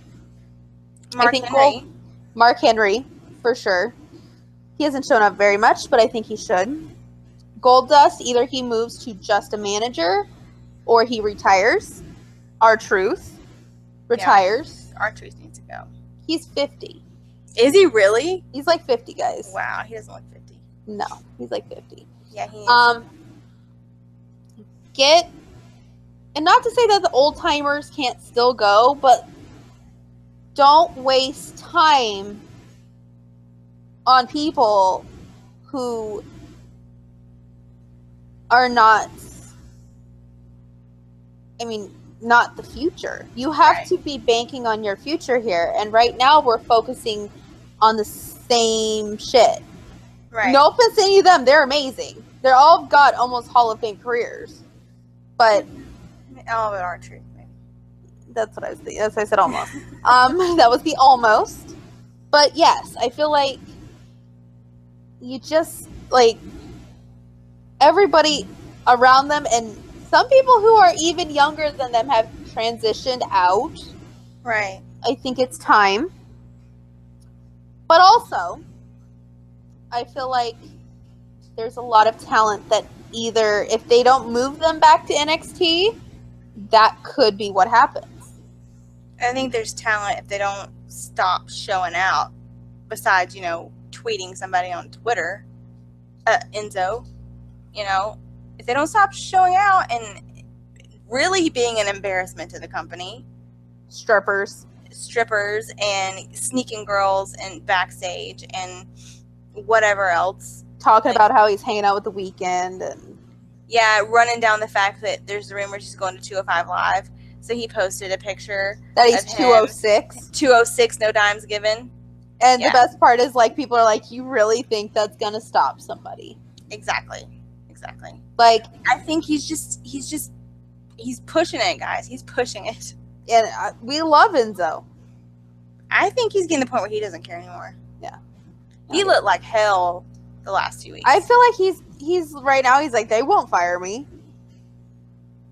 Mark Henry. Mark Henry, for sure. He hasn't shown up very much, but I think he should. Goldust, either he moves to just a manager or he retires. R-Truth retires. Yeah, R-Truth needs to go. He's 50. Is he really? He's like 50, guys. Wow, he doesn't look 50. No, he's like 50. Yeah, he is. And not to say that the old timers can't still go, but don't waste time on people who are not, not the future. You have to be banking on your future here. And right now we're focusing on the same shit. Right. No offense to any of them. They're amazing. They're all got almost Hall of Fame careers. But all of it R-Truth, maybe. That's what I was thinking. That's why I said almost. That was the almost. But yes, I feel like you just, like, everybody around them, and some people who are even younger than them have transitioned out. Right. I think it's time. But also, I feel like there's a lot of talent that either, if they don't move them back to NXT, that could be what happens. I think there's talent if they don't stop showing out. Besides, tweeting somebody on Twitter, Enzo, if they don't stop showing out and really being an embarrassment to the company. Strippers and sneaking girls and backstage and whatever else. Talking about how he's hanging out with The Weeknd. And yeah, running down the fact that there's rumors he's going to 205 Live. So he posted a picture that he's 206. 206, no dimes given. And the best part is, like, people are like, you really think that's going to stop somebody? Exactly. Like, I think he's pushing it, guys. He's pushing it. And we love Enzo. I think he's getting to the point where he doesn't care anymore. Yeah. He looked like hell the last 2 weeks. I feel like he's right now, he's like, they won't fire me.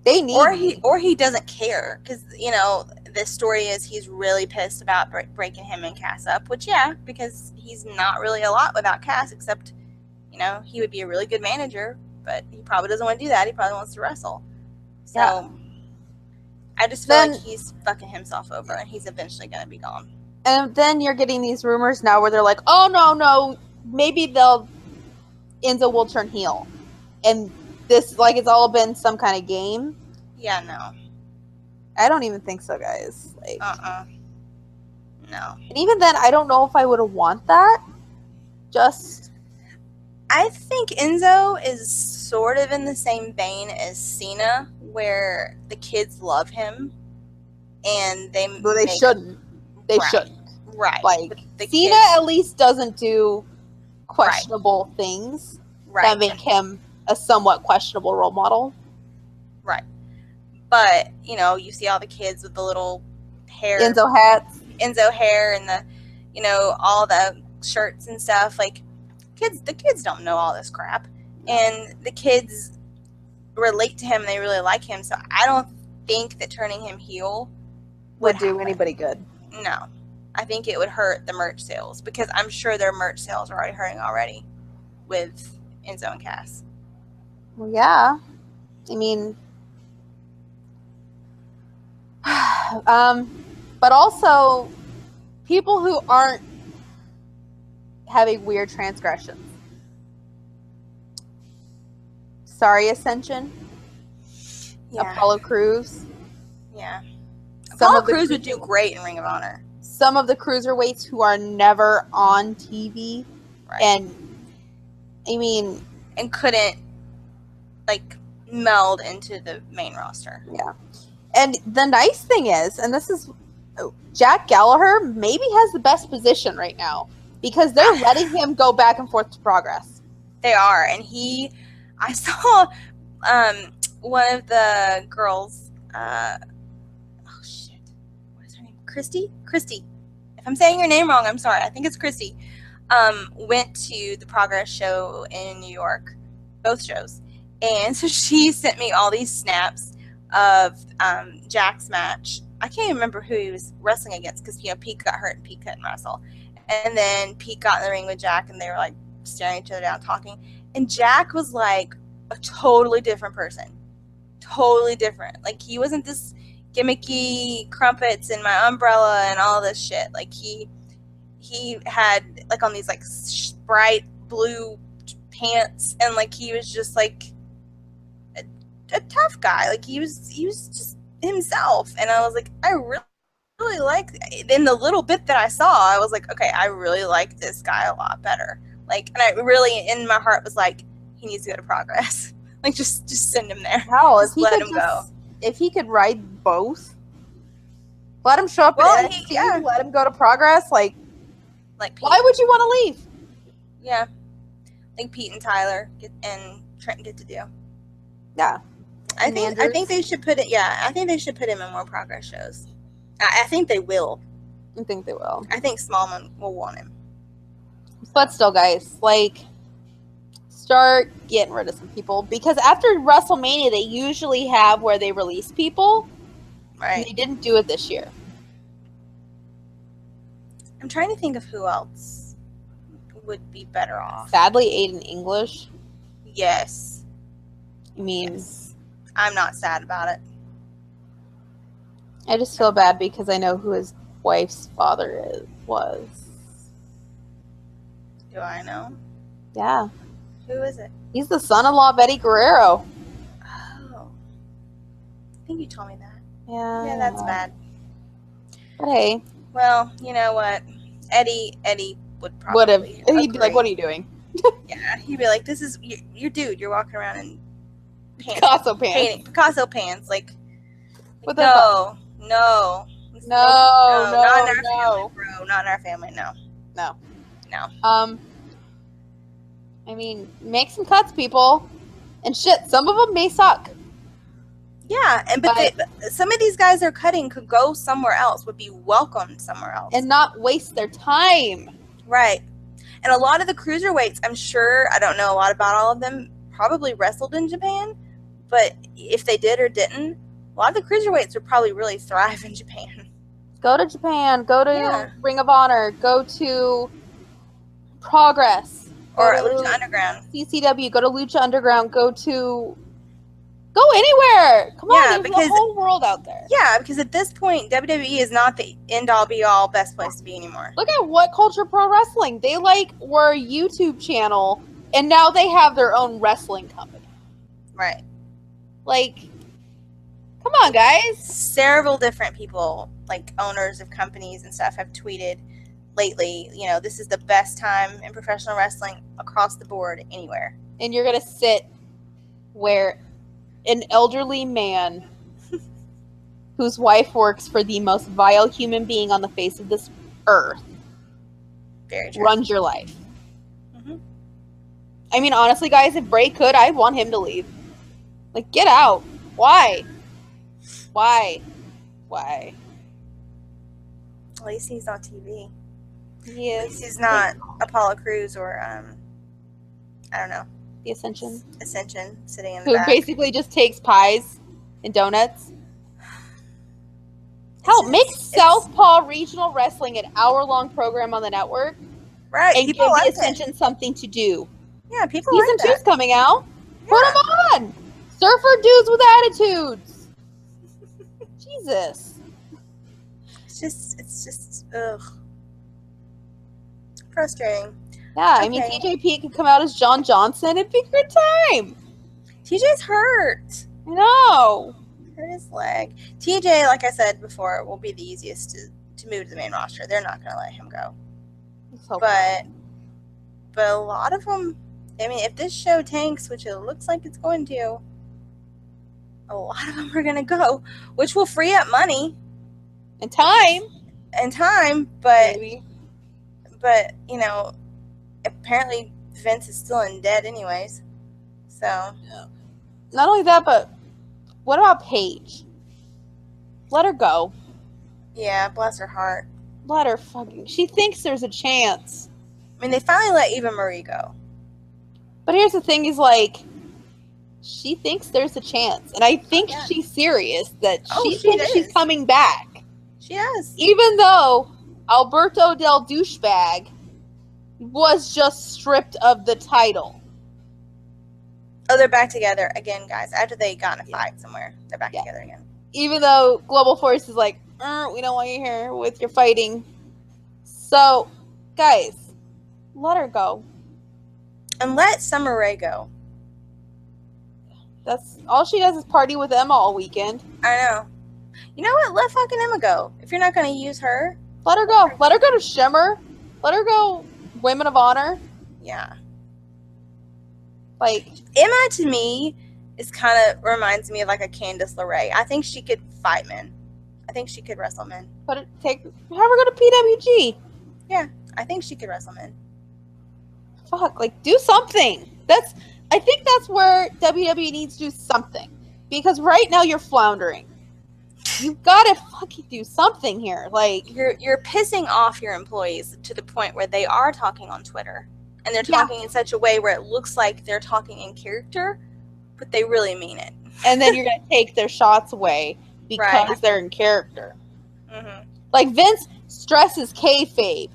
They need me. Or he doesn't care. Because, the story is he's really pissed about breaking him and Cass up. Which, yeah, because he's not really a lot without Cass, except, he would be a really good manager. But he probably doesn't want to do that. He probably wants to wrestle. So, yeah. I just feel like he's fucking himself over, and he's eventually going to be gone. And then you're getting these rumors now where they're like, oh, no, maybe Enzo will turn heel. And this, like, it's all been some kind of game. Yeah, no. I don't even think so, guys. Like, no. and even then, I don't know if I would want that. Just, I think Enzo is sort of in the same vein as Cena, where the kids love him, and they shouldn't. They right. shouldn't. Right. Like, the Cena kids, at least doesn't do questionable things that make him a somewhat questionable role model. Right. But, you know, you see all the kids with the little hair. Enzo hats. Enzo hair and the, you know, all the shirts and stuff. Like, the kids don't know all this crap. And the kids relate to him and they really like him. So I don't think that turning him heel would do anybody good. No. I think it would hurt the merch sales, because I'm sure their merch sales are already hurting already with Enzo and Cass. Well, yeah. I mean, but also people who aren't having weird transgressions. Sorry, Ascension. Yeah. Apollo Crews. Yeah. Some Apollo of the Crews would do great in Ring of Honor. Some of the cruiserweights who are never on TV. Right. And, I mean... And couldn't, like, meld into the main roster. Yeah. And the nice thing is, and this is... Jack Gallagher maybe has the best position right now. Because they're letting him go back and forth to Progress. They are. And I saw one of the girls... Christy? If I'm saying your name wrong, I'm sorry. I think it's Christy. Went to the Progress show in New York. Both shows. And so she sent me all these snaps of Jack's match. I can't even remember who he was wrestling against, because, you know, Pete got hurt and Pete couldn't wrestle. And then Pete got in the ring with Jack and they were, like, staring each other down talking. And Jack was, like, a totally different person. Totally different. Like, he wasn't this gimmicky crumpets and my umbrella and all this shit. Like, he had, like, on these, like, bright blue pants, and, like, he was just, like, a tough guy. Like, he was just himself. And I was like, I really like, in the little bit that I saw, I was like, okay, I really like this guy a lot better. Like, and I really, in my heart, was like, he needs to go to Progress. Like, just send him there. Hell, just let him go. If he could ride both, let him show up at NXT, let him go to Progress. Like Pete. Why would you want to leave? Yeah, like Pete and Tyler and Trent get to do. Yeah, I think they should put it. Yeah, I think they should put him in more Progress shows. I think they will. I think they will. I think Smallman will want him. But still, guys, like, start getting rid of some people, because after WrestleMania they usually have where they release people. Right. They didn't do it this year. I'm trying to think of who else would be better off. Sadly, Aiden English. Yes. I mean, yes. I'm not sad about it. I just feel bad because I know who his wife's father was. Do I know? Yeah. Who is it? He's the son-in-law of Eddie Guerrero. Oh. I think you told me that. Yeah. Yeah, that's bad. But hey. Well, you know what? Eddie would probably... Would have. He'd be like, what are you doing? Yeah, he'd be like, this is... You're dude, you're walking around in pants. Picasso pants. Picasso pants. Like no. Not in our family, bro. Not in our family, no. I mean, make some cuts, people. And shit, some of them may suck. Yeah, but some of these guys they're cutting could go somewhere else, would be welcomed somewhere else. And not waste their time. Right. And a lot of the cruiserweights, I'm sure, I don't know a lot about all of them, probably wrestled in Japan. But if they did or didn't, a lot of the cruiserweights would probably really thrive in Japan. Go to Japan. Go to Ring of Honor. Go to Progress. Or Lucha Underground. CCW. Go to Lucha Underground. Go anywhere. Come on, there's the whole world out there. Yeah, because at this point, WWE is not the end-all, be-all, best place to be anymore. Look at What Culture Pro Wrestling. They, were a YouTube channel, and now they have their own wrestling company. Right. Like, come on, guys. Several different people, like owners of companies and stuff, have tweeted lately, you know, this is the best time in professional wrestling across the board anywhere. And you're going to sit where an elderly man whose wife works for the most vile human being on the face of this earth Very true. runs your life. Mhm. I mean, honestly, guys, if Bray could, I'd want him to leave. Like, get out. Why? Why? Why? At least he's on TV. He At is. least he's not Apollo Crews or, I don't know, The Ascension. Ascension sitting in the Who back. basically just takes pies and donuts. Hell, make Southpaw Regional Wrestling an hour-long program on the network right. and People give like the Ascension it. something to do. Yeah, people Season like that. 2's coming out. Yeah. Put them on! Surfer dudes with attitudes. Jesus. It's just, ugh. Frustrating. Yeah, I mean, Okay. TJP could come out as John Johnson. It'd be a good time. TJ's hurt. I know. Hurt his leg. TJ, like I said before, will be the easiest to move to the main roster. They're not going to let him go. Let's hope But a lot of them, I mean, if this show tanks, which it looks like it's going to, a lot of them are going to go, which will free up money in time. and time, but Maybe. you know, apparently Vince is still in debt anyways. So, Not only that, but what about Paige? Let her go. yeah, bless her heart. Let her fucking... She thinks there's a chance. I mean, they finally let Eva Marie go. But here's the thing is, like, she thinks there's a chance. And I think Yeah. she's serious that Oh, she she thinks she's is. coming back. She has. Even though Alberto Del Douchebag was just stripped of the title. Oh, they're back together again, guys. After they got in a fight somewhere, they're back Yeah. together again. Even though Global Force is like, we don't want you here with your fighting. So, guys, let her go. And let Summer Rae go. That's all she does is party with Emma all weekend. I know. You know what? Let fucking Emma go. If you're not going to use her, Let her go. Let her go to Shimmer. Let her go Women of Honor. yeah. Like, Emma, to me, is kind of reminds me of like a Candice LeRae. I think she could fight men. I think she could wrestle men. have her go to PWG. I think she could wrestle men. Fuck, like, do something. I think that's where WWE needs to do something. Because right now you're floundering. You've got to fucking do something here. Like, You're pissing off your employees to the point where they are talking on Twitter. And they're Yeah. talking in such a way where it looks like they're talking in character, but they really mean it. and then you're going to take their shots away because Right. they're in character. Mm-hmm. Like, Vince stresses kayfabe,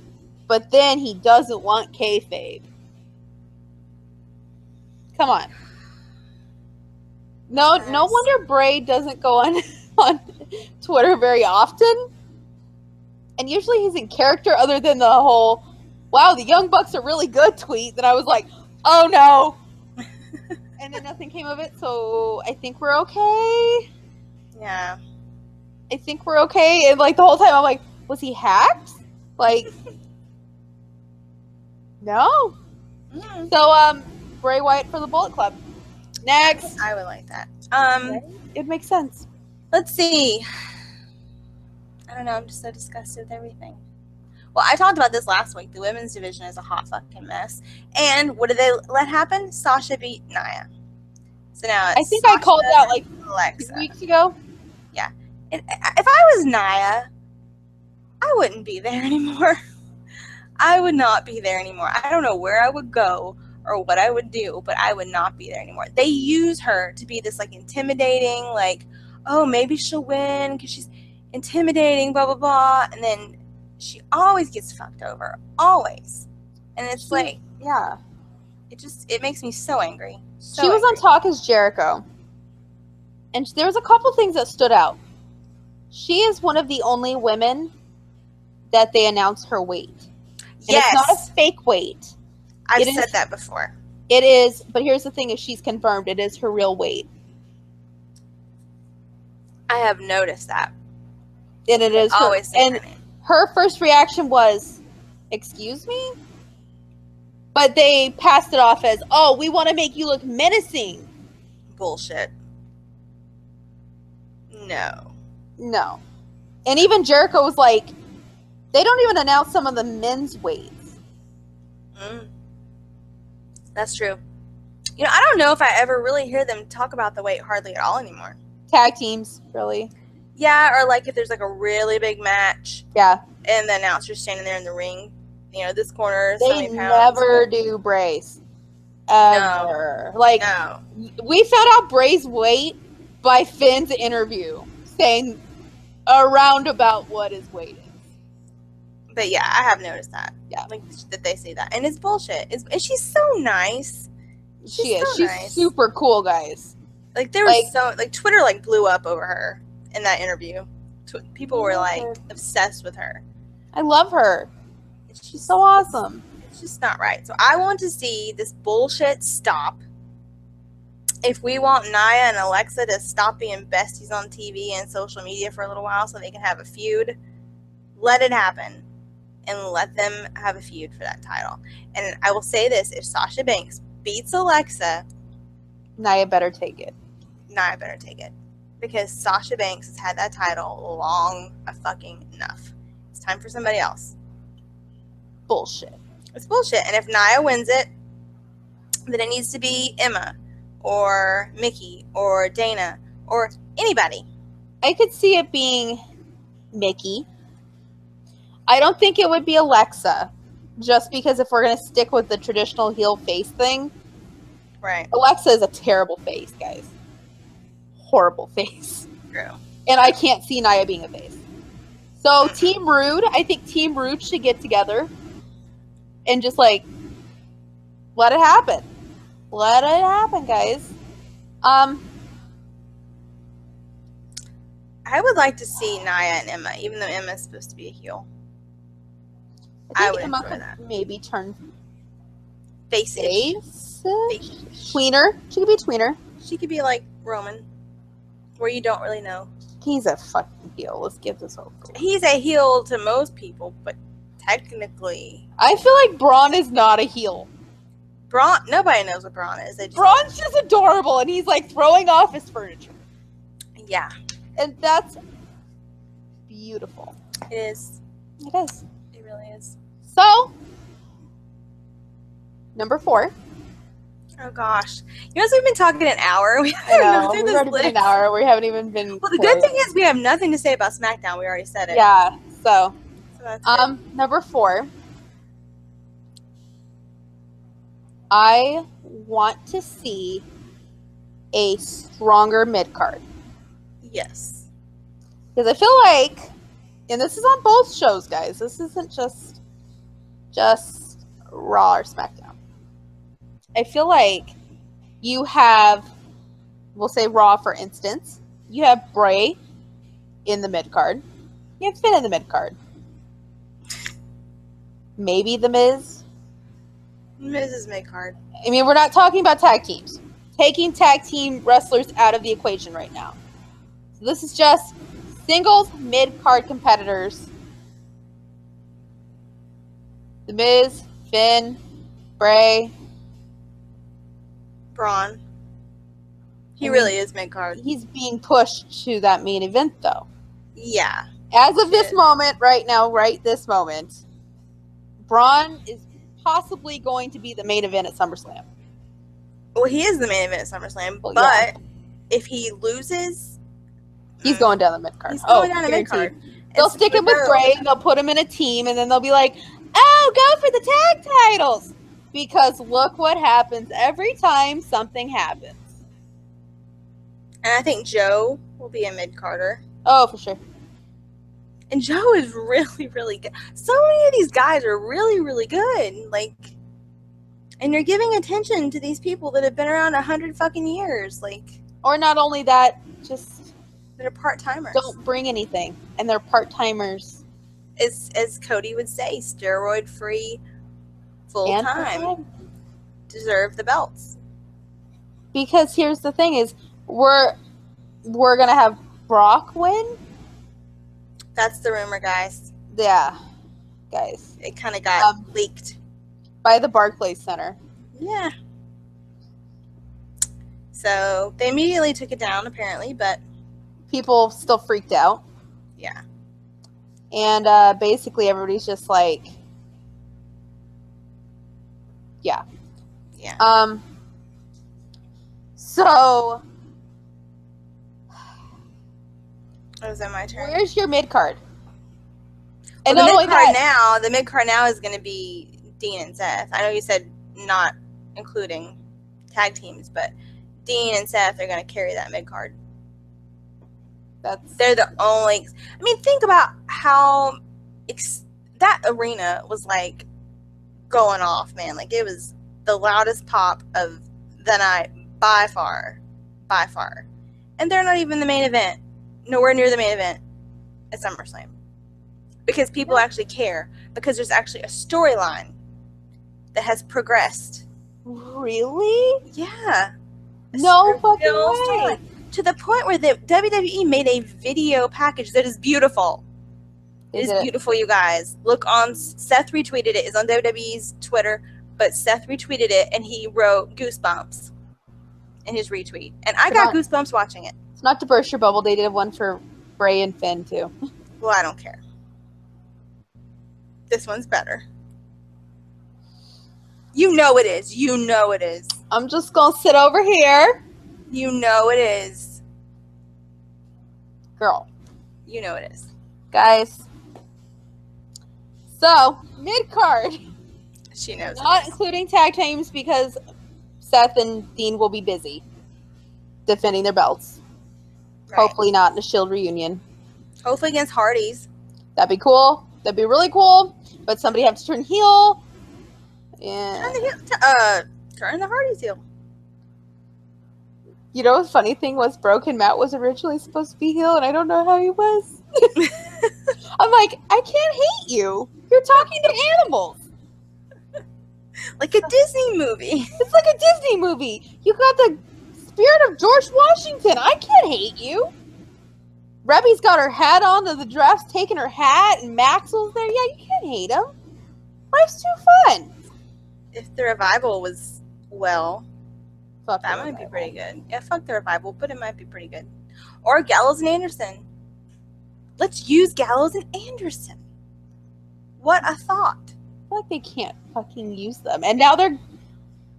but then he doesn't want kayfabe. Come on. No wonder Bray doesn't go on Twitter very often. And usually he's in character other than the whole, wow, the Young Bucks are really good tweet. That I was like, oh no. And then nothing came of it, so I think we're okay. Yeah. I think we're okay. And like the whole time I'm like, was he hacked? Like, no. Mm, So, Bray Wyatt for the Bullet Club. Next. I would like that. It makes sense. Let's see. I don't know. I'm just so disgusted with everything. Well, I talked about this last week. The women's division is a hot fucking mess. And what did they let happen? Sasha beat Nia. So now it's I think I called Sasha that like and 2 Alexa. weeks ago. If I was Nia, I wouldn't be there anymore. I would not be there anymore. I don't know where I would go or what I would do, but I would not be there anymore. They use her to be this like intimidating, like, oh, maybe she'll win because she's intimidating, blah, blah, blah. And then she always gets fucked over. Always. And it's like, Yeah. it makes me so angry. So She was on angry. Talk as Jericho. And there was a couple things that stood out. She is one of the only women that they announced her weight. And Yes. it's not a fake weight. I've it said is- that before. It is, but here's the thing: is she's confirmed it is her real weight, I have noticed that. and it is her, Always say and her name. her first reaction was, "Excuse me," but they passed it off as, "Oh, we want to make you look menacing." Bullshit. No. No, and even Jericho was like, they don't even announce some of the men's weights. That's true. You know, I don't know if I ever really hear them talk about the weight hardly at all anymore. Tag teams, really? Yeah, or like if there's like a really big match. Yeah. And the announcer's standing there in the ring. You know, this corner, so They many pounds. never do brace. Ever. No. Like, No. we found out Bray's weight by Finn's interview, saying around about what his weight is. But yeah, I have noticed that. Yeah. Like, that they say that. And it's bullshit. And she's so nice. She is. So She's nice. super cool, guys. Like, there was Twitter, like, blew up over her in that interview. People were, like, obsessed with her. I love her. She's so awesome. It's just not right. So I want to see this bullshit stop. If we want Nia and Alexa to stop being besties on TV and social media for a little while so they can have a feud, let it happen. And let them have a feud for that title. And I will say this, if Sasha Banks beats Alexa, Nia better take it. Nia better take it. Because Sasha Banks has had that title long fucking enough. It's time for somebody else. Bullshit. It's bullshit. And if Nia wins it, then it needs to be Emma or Mickey or Dana or anybody. I could see it being Mickey. I don't think it would be Alexa, just because if we're going to stick with the traditional heel face thing, Right. Alexa is a terrible face, guys. Horrible face. True. And I can't see Nia being a face. So Team Rude, I think Team Rude should get together and just like let it happen. Let it happen, guys. I would like to see Nia and Emma, even though Emma is supposed to be a heel. I would Emma enjoy could that. maybe turn Face-ish. face. Tweener. She could be a tweener. She could be like Roman, where you don't really know. He's a fucking heel. Let's give this hope. He's a heel to most people, but technically, I feel like Braun is not a heel. Braun. Nobody knows what Braun is. They just, Braun's just adorable, and he's like throwing off his furniture, yeah, and that's beautiful. it is. It is. It really is. So, number 4. Oh gosh, you know, so we've been talking an hour. We I haven't know. gone through We've this already been list. an hour. We haven't even been. Well, the good thing is we have nothing to say about SmackDown. We already said it. Yeah. So, So that's good. number 4. I want to see a stronger mid card Yes. because I feel like, and this is on both shows, guys. This isn't just Raw or SmackDown. I feel like you have, we'll say Raw for instance, you have Bray in the mid card. You have Finn in the mid card. Maybe The Miz. Mrs. Maycard. I mean, we're not talking about tag teams. Taking tag team wrestlers out of the equation right now. So this is just singles mid card competitors. The Miz, Finn, Bray. Braun. He I mean, really is mid-card. He's being pushed to that main event, though. Yeah. As of this moment, right now, right this moment, Braun is possibly going to be the main event at SummerSlam. Well, he is the main event at SummerSlam, Well, but yeah. if he loses, He's going down the mid card. he's going down the mid-card. They'll It's stick him with no- Bray, and they'll put him in a team, and then they'll be like, "Oh, go for the tag titles!" Because look what happens every time something happens. And I think Joe will be a mid-carder. Oh, for sure. And Joe is really, really good. So many of these guys are really, really good. Like, and you're giving attention to these people that have been around 100 fucking years. Like, Or not only that, just that are part-timers. don't bring anything, and they're part-timers. As Cody would say, steroid-free, And full-time. full-time. deserve the belts. Because here's the thing: is we're gonna have Brock win. That's the rumor, guys. Yeah, guys. It kind of got leaked by the Barclays Center. Yeah. So they immediately took it down, apparently, but people still freaked out. Yeah. And basically everybody's just like, yeah. Yeah. So oh, is that my turn? Where's your mid card? Well, the mid card now is going to be Dean and Seth. I know you said not including tag teams, but Dean and Seth are going to carry that mid card. They're the only. I mean, think about how that arena was like going off, man. Like it was the loudest pop of the night by far, and they're not even the main event, nowhere near the main event at SummerSlam, because people actually care, because there's actually a storyline that has progressed. Really? Yeah. No fucking way. To the point where the WWE made a video package that is beautiful. It is beautiful, you guys. Look on, Seth retweeted it. It's on WWE's Twitter, but Seth retweeted it, and he wrote goosebumps in his retweet. And I got goosebumps watching it. It's not to burst your bubble. They did one for Bray and Finn, too. Well, I don't care. This one's better. You know it is. You know it is. I'm just going to sit over here. You know it is. Girl. You know it is. Guys. So, mid-card. She knows. Not including tag teams because Seth and Dean will be busy defending their belts. Right. Hopefully not in a Shield reunion. Hopefully against Hardys. That'd be cool. That'd be really cool. But somebody have to turn heel. Yeah. Turn the Hardys heel. You know, the funny thing was Broken Matt was originally supposed to be heel, and I don't know how he was. I'm like, I can't hate you. You're talking to animals. Like a Disney movie. It's like a Disney movie. You got the spirit of George Washington. I can't hate you. Rebby's got her hat on to the dress, taking her hat, and Maxwell's there. Yeah, you can't hate him. Life's too fun. If the Revival was, well... Fuck that might be pretty good. Yeah, fuck the Revival, but it might be pretty good. Or Gallows and Anderson. Let's use Gallows and Anderson. What a thought. I feel like they can't fucking use them. And now they're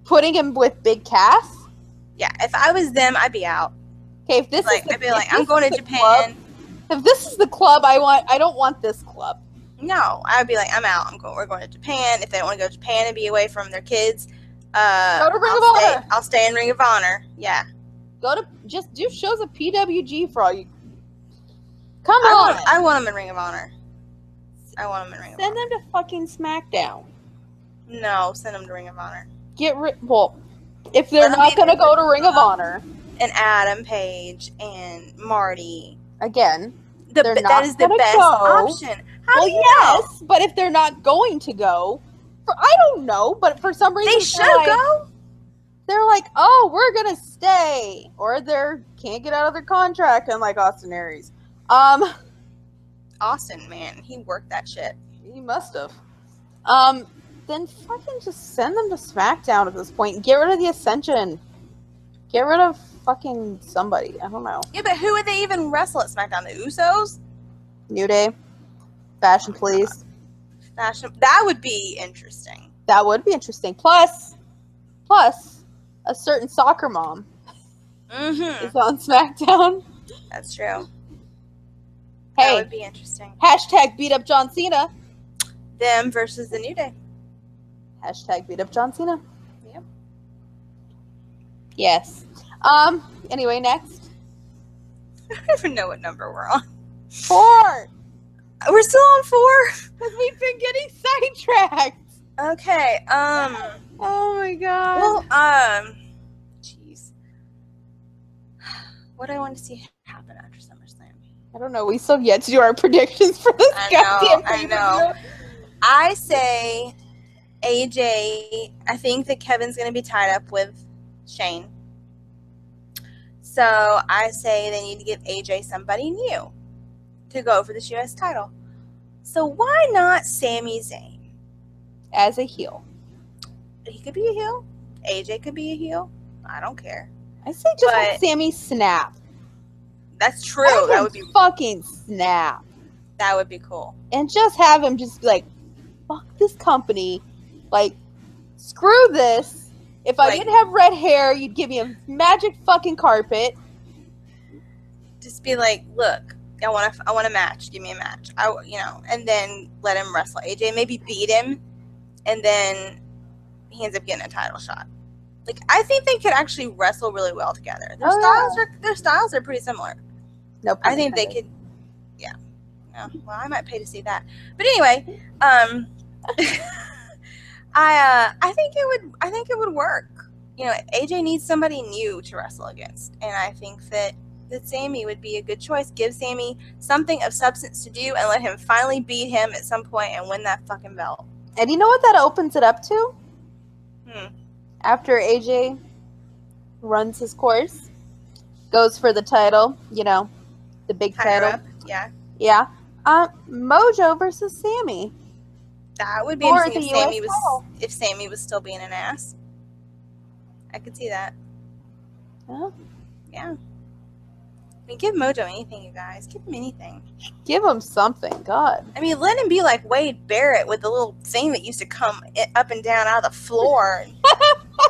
putting him with Big Cass? Yeah, if I was them, I'd be out. Okay, if this like, is the, I'd be like, I'm going to Japan. Club, if this is the club I don't want this club. No, I would be like, I'm out. We're going to Japan. If they don't want to go to Japan and be away from their kids, go to Ring of Honor. I'll stay in Ring of Honor. Yeah. Just do shows of PWG for all you. Come on. I want them in Ring of Honor. Send them to fucking SmackDown. No, send them to Ring of Honor. If they're not going to go to Ring of Honor. And Adam Page and Marty. Again, that is the best option. Yes, but if they're not going to go, I don't know, but for some reason they should go. They're like, oh, we're gonna stay, or they can't get out of their contract, unlike Austin Aries. Austin, man, he worked that shit. He must have. Then fucking just send them to SmackDown at this point. Get rid of the Ascension. Get rid of fucking somebody. I don't know. Yeah, but who would they even wrestle at SmackDown? The Usos? New Day. Fashion Police. That would be interesting. That would be interesting. Plus, a certain soccer mom is on SmackDown. That's true. Hey, that would be interesting. Hashtag beat up John Cena. Them versus the New Day. Hashtag beat up John Cena. Yep. Yes. Anyway, next. I don't even know what number we're on. 4. We're still on 4? Because we've been getting sidetracked. Okay, Oh my god. Well, jeez. What do I want to see happen after SummerSlam? I don't know. We still have yet to do our predictions for this goddamn I know. I say AJ, I think that Kevin's going to be tied up with Shane. So I say they need to give AJ somebody new to go for this US title. So why not Sami Zayn? As a heel. He could be a heel. AJ could be a heel. I don't care. I say just But- have Sammy snap. That's true. Have That him would be fucking snap. cool. And just have him just be like, fuck this company. Like, screw this. If I Like- didn't have red hair, you'd give me a magic fucking carpet. Just be like, look, I want a match. Give me a match. And then let him wrestle AJ. Maybe beat him, and then he ends up getting a title shot. Like, I think they could actually wrestle really well together. Their styles are pretty similar. No, I think they could. Yeah. Well, I might pay to see that. But anyway, I think it would work. AJ needs somebody new to wrestle against, and I think that Sami would be a good choice. Give Sami something of substance to do, and let him finally beat him at some point and win that fucking belt. And you know what that opens it up to? Hmm. After AJ runs his course, goes for the title, the big Higher title. up, yeah. Yeah. Mojo versus Sammy. That would be Or interesting the US title. if Sami was still being an ass. I could see that. Yeah. Yeah. I mean, give Mojo anything, you guys. Give him anything. Give him something. God. I mean, let him be like Wade Barrett with the little thing that used to come up and down out of the floor. And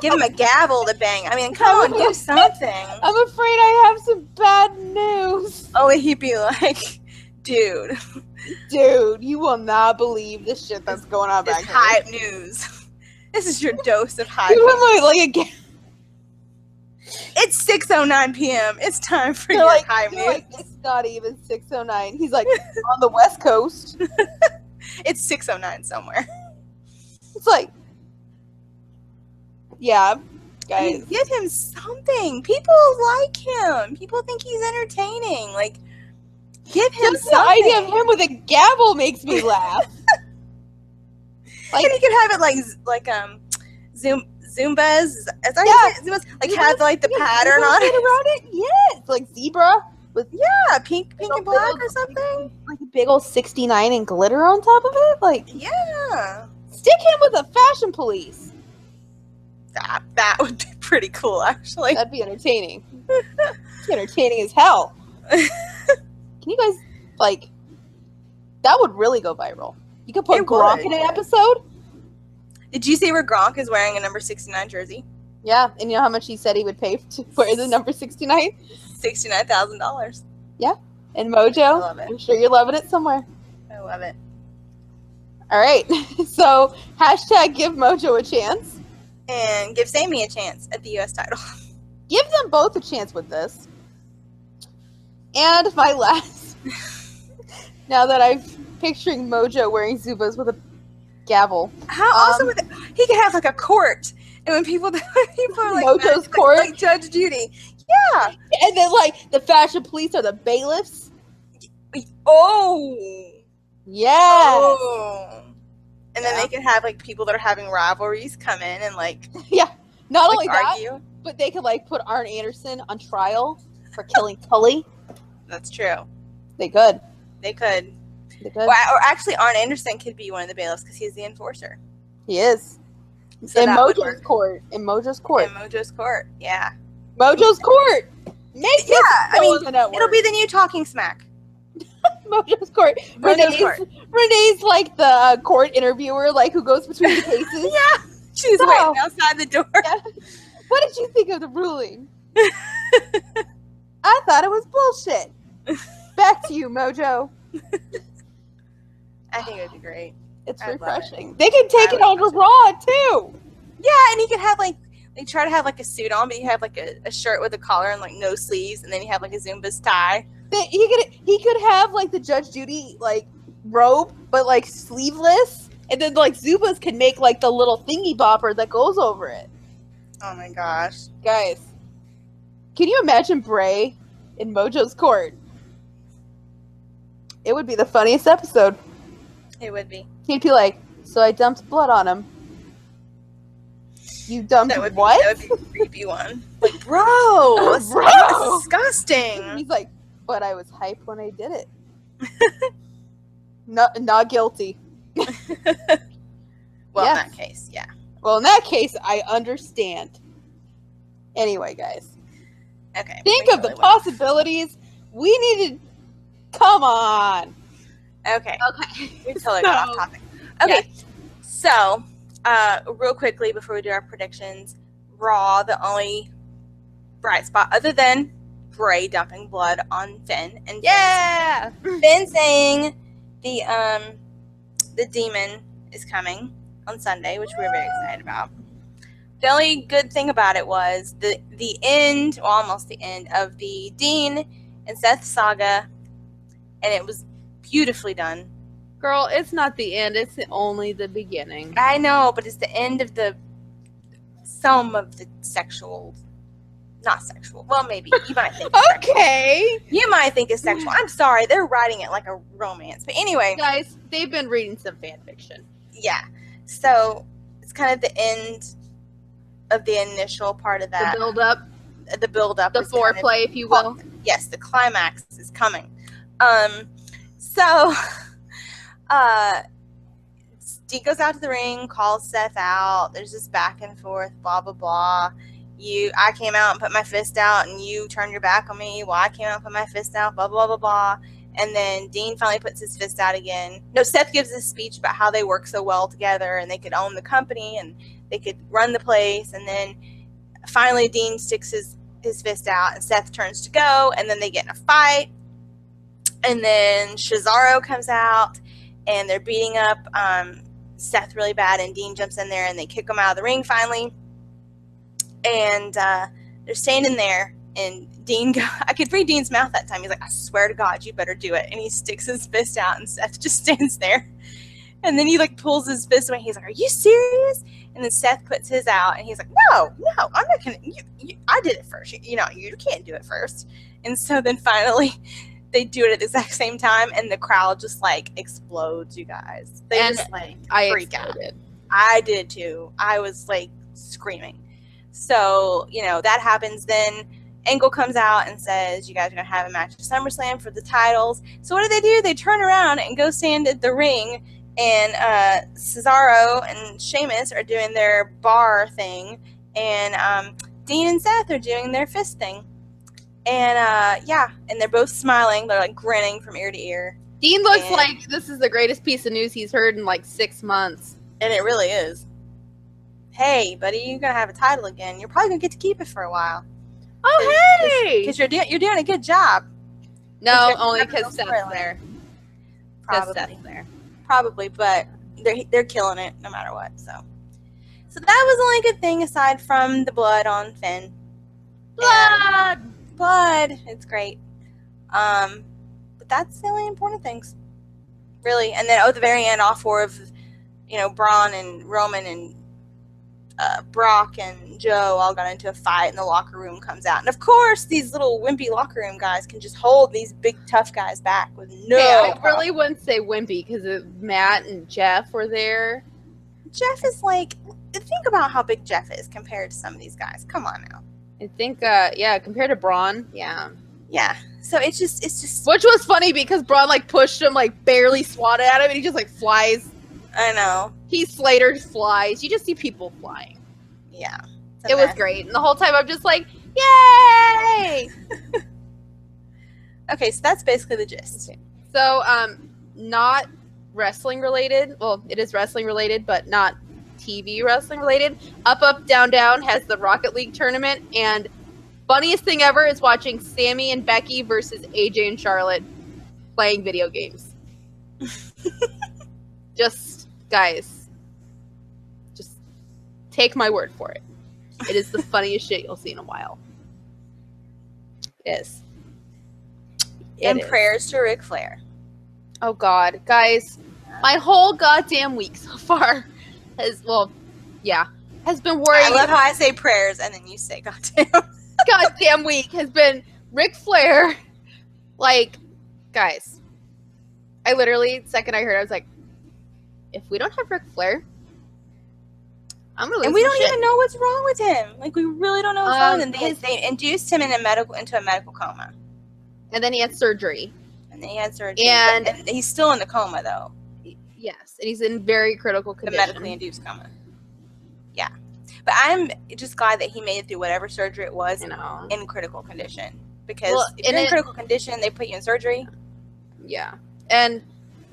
give him a gavel to bang. I mean, come on, do something. I'm afraid I have some bad news. Only he'd be like, dude, Dude, you will not believe the shit that's going on this back here. hype news. This is your dose of hype. Give him like a It's 6:09 p.m. It's time for They're your like, hype they're news. like, it's not even 6:09. He's like on the West Coast. It's 6:09 somewhere. It's like, yeah, I mean, guys. give him something. People like him. People think he's entertaining. Like, give him Just the something. idea of him with a gavel makes me laugh. Like, And he could have it like Zumbas. Is that how you say it? Zumbas? Like have like the Yeah, pattern zebra on shit it. around it. Yes, like zebra with Yeah, pink and Little black bit or of- something. like a big old 69 and glitter on top of it. Like, Yeah, stick him with a fashion police. that would be pretty cool, actually. That'd be entertaining. It's entertaining as hell. Can you guys like? That would really go viral. You could put It Gronk would. in an episode. Did you see where Gronk is wearing a number 69 jersey? Yeah, and you know how much he said he would pay to wear the number 69? $69,000. And Mojo, I love it. I'm sure you're loving it somewhere. I love it. All right, so hashtag give Mojo a chance. And give Sami a chance at the U.S. title. Give them both a chance with this. And my last, now that I'm picturing Mojo wearing Zubas with a gavel. How awesome would that? He could have like a court, and when people are like Mojo's court? like Judge Judy. Yeah. And then, like, the fashion police are the bailiffs. Oh. Yeah. Oh. And then Yeah. they could have like people that are having rivalries come in and like, Yeah. Not like only that, argue. but they could, like, put Arn Anderson on trial for killing Tully. That's true. They could. They could. They could. Or actually, Arn Anderson could be one of the bailiffs because he's the enforcer. He is. So in that would Mojo's work. court. In Mojo's court. In Mojo's court. Yeah. Mojo's court. Make Yeah. I mean, on the network. it'll be the new Talking Smack. Mojo's court. Mojo's court. Renee's like the court interviewer, like who goes between the cases. Yeah. She's So- waiting outside the door. Yeah. What did you think of the ruling? I thought it was bullshit. Back to you, Mojo. I think it would be great. It's I love it. refreshing. They can take I it like over Raw too. Yeah, and he could have like they try to have like a suit on, but you have like a shirt with a collar and like no sleeves, and then you have like a Zumba's tie. He could have like the Judge Judy like robe, but like sleeveless, and then like Zubas can make like the little thingy bopper that goes over it. Oh my gosh. Guys, can you imagine Bray in Mojo's court? It would be the funniest episode. It would be. He'd be like, "So I dumped blood on him. You dumped That would what? be a creepy one. Like, bro, Bro. that's disgusting. He's like, but I was hyped when I did it. Not guilty. Well, Yes. in that case, yeah. Well, in that case, I understand. Anyway, guys, Okay. think we of the really will. possibilities. We needed. Come on. Okay. Okay. We totally got off topic. Okay. So, real quickly before we do our predictions, Raw, the only bright spot other than Bray dumping blood on Finn and Yeah. Finn saying the demon is coming on Sunday, which we're very excited about. The only good thing about it was the end, well, almost the end of the Dean and Seth saga, and it was beautifully done. Girl, it's not the end. It's only the beginning. I know, but it's the end of some of the sexual, not sexual. Well, maybe you might think. It's sexual. Okay. You might think it's sexual. I'm sorry, they're writing it like a romance. But anyway, Guys, they've been reading some fan fiction. yeah. So it's kind of the end of the initial part of that. The build up, The build up. the is kind of- foreplay, if you will. Yes, the climax is coming. So Dean goes out to the ring, calls Seth out. There's this back and forth, blah blah blah. I came out and put my fist out, and you turned your back on me. Well, I came out and put my fist out, blah blah blah blah. And then Dean finally puts his fist out again. No, Seth gives this speech about how they work so well together, and they could own the company, and they could run the place. And then finally, Dean sticks his fist out, and Seth turns to go, and then they get in a fight. And then Cesaro comes out, and they're beating up Seth really bad, and Dean jumps in there, and they kick him out of the ring finally. And they're standing there, and I could read Dean's mouth that time. He's like, I swear to God, you better do it. And he sticks his fist out, and Seth just stands there. And then he like pulls his fist away. He's like, are you serious? And then Seth puts his out, and he's like, no, I'm not gonna. I did it first. You can't do it first. And so then finally, they do it at the exact same time, and the crowd just like explodes. You guys, they And just like I freak out. exploded. I did too. I was like screaming. So that happens. Then Angle comes out and says, you guys are gonna have a match at SummerSlam for the titles. So what do? They turn around and go stand at the ring. And Cesaro and Sheamus are doing their bar thing, and Dean and Seth are doing their fist thing. And and they're both smiling. They're like grinning from ear to ear. Dean looks like this is the greatest piece of news he's heard in like 6 months. And it really is. Hey, buddy, you're gonna have a title again. You're probably gonna get to keep it for a while. Oh, hey! Because you're doing a good job. No, Because only you're because having Seth's a there. Because Probably. Seth's there. Probably, but they're killing it no matter what. So that was the only good thing aside from the blood on Finn. Blood. It's great. But that's the only important things, really. And then at the very end, all four of Braun and Roman and Brock and Joe all got into a fight, and the locker room comes out. And of course, these little wimpy locker room guys can just hold these big tough guys back with no. Hey, I really wouldn't say wimpy because Matt and Jeff were there. Jeff is like, think about how big Jeff is compared to some of these guys. Come on now. I think, compared to Braun, yeah. Yeah. So it's just. Which was funny because Braun like pushed him, like barely swatted at him, and he just like flies. I know. Heath Slater flies. You just see people flying. Yeah. It was great. And the whole time I'm just like, yay! Okay, so that's basically the gist. Okay. So, not wrestling related. Well, it is wrestling related, but not TV wrestling related. Up, Up, Down, Down has the Rocket League tournament. And funniest thing ever is watching Sammy and Becky versus AJ and Charlotte playing video games. Just, guys, just take my word for it. It is the funniest shit you'll see in a while. It is. And It is. prayers to Ric Flair. Oh, God. Guys, my whole goddamn week so far has been worrying. I love how I say prayers and then you say goddamn. Goddamn week has been Ric Flair. Like, guys, I literally, the second I heard it, I was like, if we don't have Ric Flair, I'm gonna lose And we my don't shit. even know what's wrong with him. Like, we really don't know what's wrong with him. His- They induced him into a medical coma. And then he had surgery. And then he had surgery. And- and he's still in the coma, though. Yes, and he's in very critical The condition. medically induced coma. Yeah. But I'm just glad that he made it through whatever surgery it was You know. in critical condition. Because Well, if you're in critical condition, they put you in surgery. Yeah. And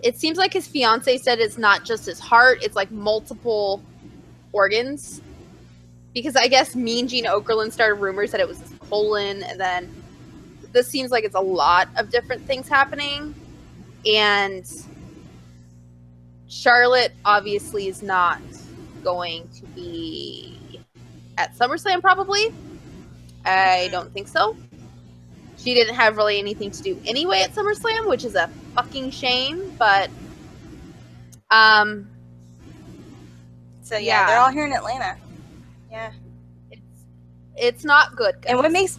it seems like his fiance said it's not just his heart, it's like multiple organs. Because I guess Mean Gene Okerlund started rumors that it was his colon, and then this seems like it's a lot of different things happening. And Charlotte obviously is not going to be at SummerSlam, probably. I don't think so. She didn't have really anything to do anyway at SummerSlam, which is a fucking shame, but So, Yeah. they're all here in Atlanta. Yeah. it's not good, guys. And what makes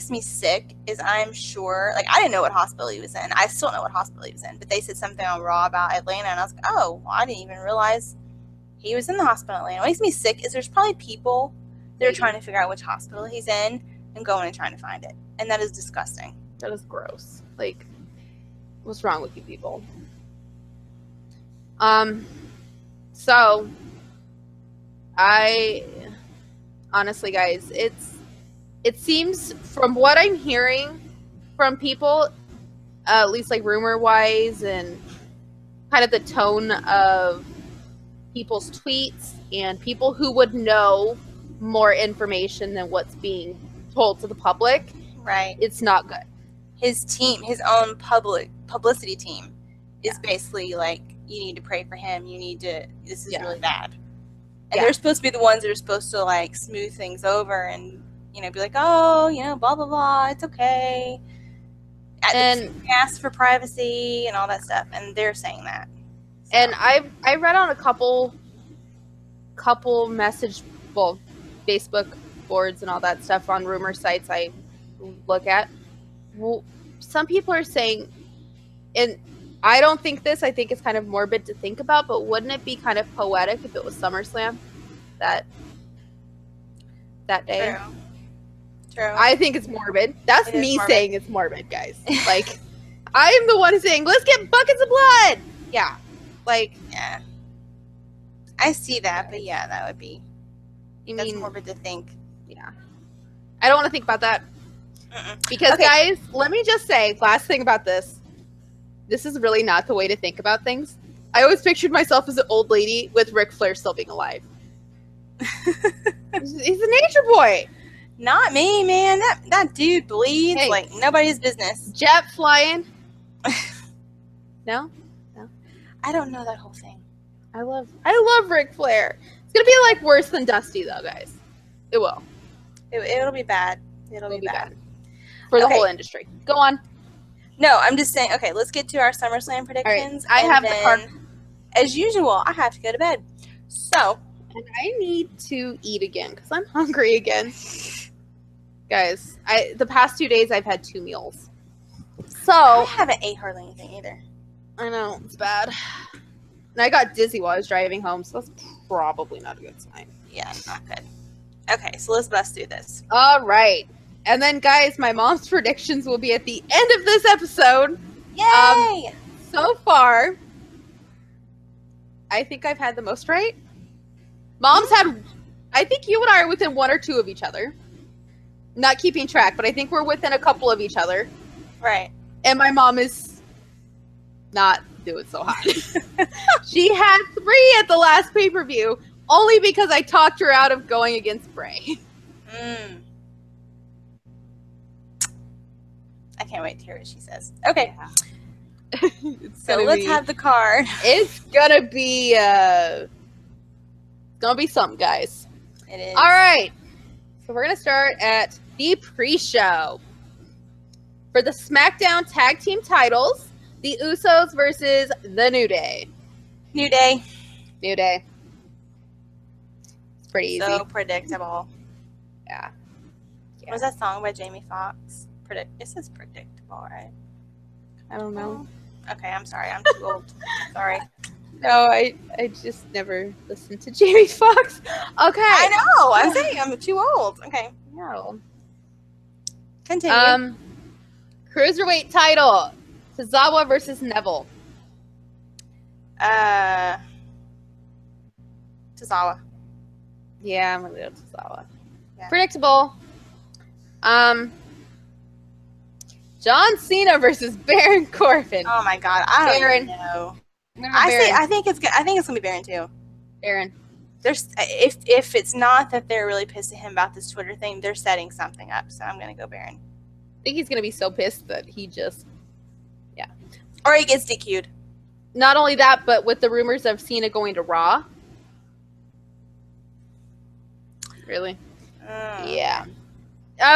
me sick is I'm sure, like, I didn't know what hospital he was in. I still don't know what hospital he was in, but they said something on Raw about Atlanta, and I was like, oh, well, I didn't even realize he was in the hospital in Atlanta. What makes me sick is there's probably people that are trying to figure out which hospital he's in and going and trying to find it, and that is disgusting. That is gross. Like, what's wrong with you people? So I honestly, guys, it seems from what I'm hearing from people, at least like rumor wise, and kind of the tone of people's tweets and people who would know more information than what's being told to the public, Right. it's not good. His team, his own publicity team, is basically like, you need to pray for him. This is really bad. And they're supposed to be the ones that are supposed to, like, smooth things over and, be like, oh, blah, blah, blah, it's okay. And ask for privacy and all that stuff. And they're saying that. So. And I read on a couple Facebook boards and all that stuff on rumor sites I look at. Well, some people are saying, and I don't think this, I think it's kind of morbid to think about, but wouldn't it be kind of poetic if it was SummerSlam that day? True. I think it's morbid. That's me morbid. saying it's morbid, guys. Like, I am the one saying, let's get buckets of blood! Yeah. Like, yeah. I see that, but yeah, that would be, that's mean, morbid to think. Yeah. I don't want to think about that. Because, guys, let me just say, last thing about this. This is really not the way to think about things. I always pictured myself as an old lady with Ric Flair still being alive. He's a nature boy. Not me, man. That dude bleeds Hey. like nobody's business. Jet flying. No? I don't know that whole thing. I love Ric Flair. It's going to be, like, worse than Dusty, though, guys. It will. It'll be bad. It'll be bad. For the whole industry. Go on. No, I'm just saying, okay, let's get to our SummerSlam predictions. All right, I have the card. As usual, I have to go to bed. So. And I need to eat again because I'm hungry again. Guys, the past 2 days I've had 2 meals. So. I haven't ate hardly anything either. I know, it's bad. And I got dizzy while I was driving home, so that's probably not a good sign. Yeah, not good. Okay, so let's bust through this. All right. And then, guys, my mom's predictions will be at the end of this episode. Yay! So far, I think I've had the most right. Mom's had, I think you and I are within 1 or 2 of each other. Not keeping track, but I think we're within a couple of each other. Right. And my mom is not doing so hot. She had 3 at the last pay-per-view, only because I talked her out of going against Bray. I can't wait to hear what she says. Okay. Yeah. So let's have the card. It's gonna be something, guys. It is. All right. So we're gonna start at the pre-show for the SmackDown Tag Team titles. The Usos versus the New Day. New Day. New Day. It's pretty easy. So predictable. Yeah. What was that song by Jamie Foxx? It says predictable, right? I don't know. Okay, I'm sorry. I'm too old. Sorry. No, I just never listened to Jamie Foxx. Okay. I know. I'm saying I'm too old. Okay. No. Continue. Cruiserweight title. Tozawa versus Neville. Tozawa. Yeah, I'm gonna go Tozawa. Yeah. Predictable. John Cena versus Baron Corbin. Oh my god, I don't Baron. even know. Baron. I think it's gonna be Baron too. Baron. There's if it's not that they're really pissed at him about this Twitter thing, they're setting something up. So I'm gonna go Baron. I think he's gonna be so pissed that he just, Or he gets DQ'd. not only that, but with the rumors of Cena going to Raw. Really? Yeah.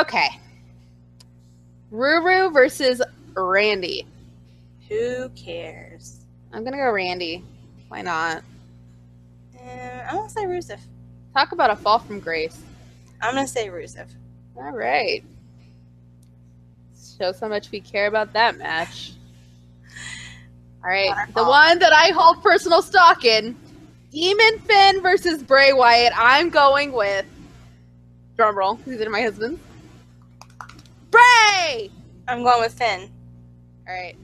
Okay. Ruru versus Randy. Who cares? I'm gonna go Randy. Why not? I'm gonna say Rusev. Talk about a fall from grace. I'm gonna say Rusev. All right. Shows how much we care about that match. All right. The one that I hold personal stock in. Demon Finn versus Bray Wyatt. I'm going with, drum roll, these are my husband's, Bray! I'm going with Finn. All right.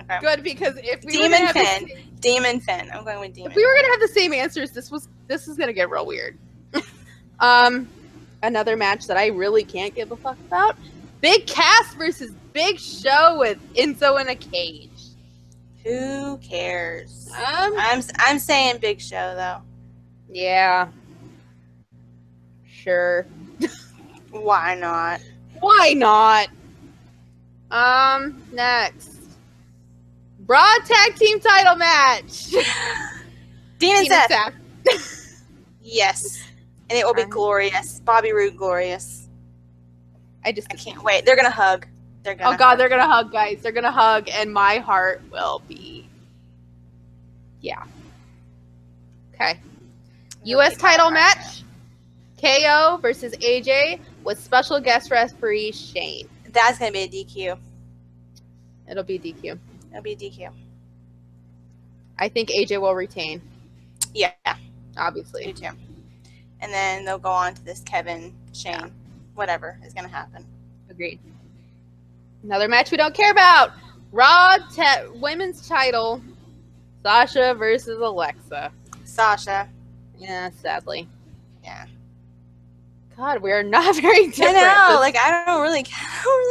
Okay. Good, because if we Demon were gonna have Finn. the same- Demon Finn. I'm going with Demon. if we were gonna have the same answers, this is gonna get real weird. Another match that I really can't give a fuck about. Big Cass versus Big Show with Enzo in a cage. Who cares? I'm saying Big Show though. Yeah. Sure. Why not? Why not? Next. Broad Tag Team title match. Demon Demon Seth. Seth. Yes. And it will be glorious. Bobby Roode glorious. I can't wait. They're gonna hug. They're gonna Oh god, hug. they're gonna hug, guys. They're gonna hug, and my heart will be. Yeah. Okay. U.S. title match. KO versus AJ with special guest referee Shane. That's gonna be a DQ. It'll be DQ. It'll be a DQ. I think AJ will retain, Yeah. Me obviously. too. And then they'll go on to this Kevin, Shane, whatever is gonna happen. Agreed. Another match we don't care about. Raw women's title. Sasha versus Alexa. Sasha. Yeah, sadly. Yeah. God, we are not very different. I know. Like I don't really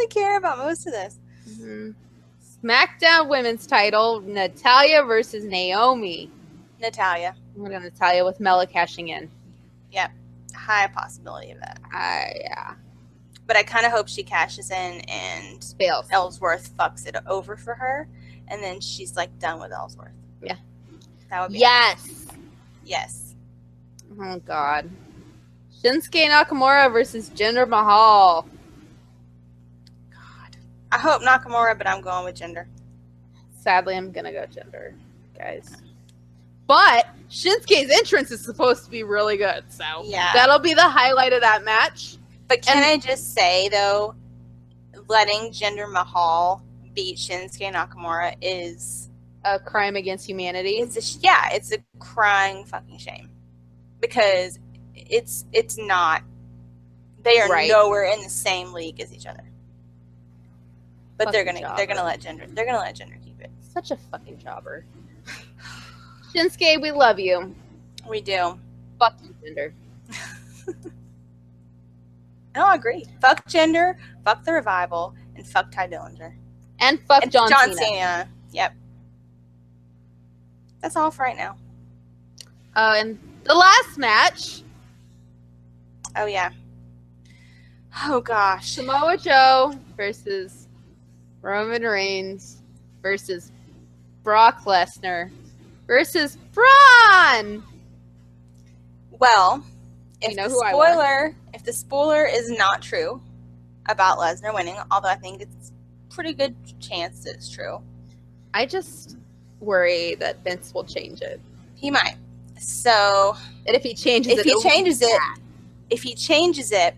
care about most of this. Mhm. SmackDown women's title. Natalya versus Naomi. Natalia. We're going to Natalya with Mela cashing in. Yep. High possibility of that. Yeah. But I kind of hope she cashes in and Fails. Ellsworth fucks it over for her, and then she's like done with Ellsworth. Yeah. That would be Yes. yes. Oh, God. Shinsuke Nakamura versus Jinder Mahal. God. I hope Nakamura, but I'm going with Jinder. Sadly, I'm going to go Jinder, guys. But Shinsuke's entrance is supposed to be really good, so Yeah. that'll be the highlight of that match. But can I just say though, letting Jinder Mahal beat Shinsuke Nakamura is A crime against humanity. it's a crying fucking shame because it's not. They are Right. nowhere in the same league as each other. But they're Fucking gonna jobber. let Jinder keep it. Such a fucking jobber. Shinsuke, we love you. We do. Fuck you, Jinder. No, I agree. Fuck Jinder, fuck the Revival, and fuck Ty Dillinger. And fuck And John Cena. Yep. That's all for right now. And the last match, Oh yeah. Oh gosh. Samoa Joe versus Roman Reigns versus Brock Lesnar versus Braun. Well, if You know the who I want. if the spoiler is not true about Lesnar winning, although I think it's a pretty good chance that it's true, I just worry that Vince will change it. he might. So And if he changes if it, he it'll be changes it, bad.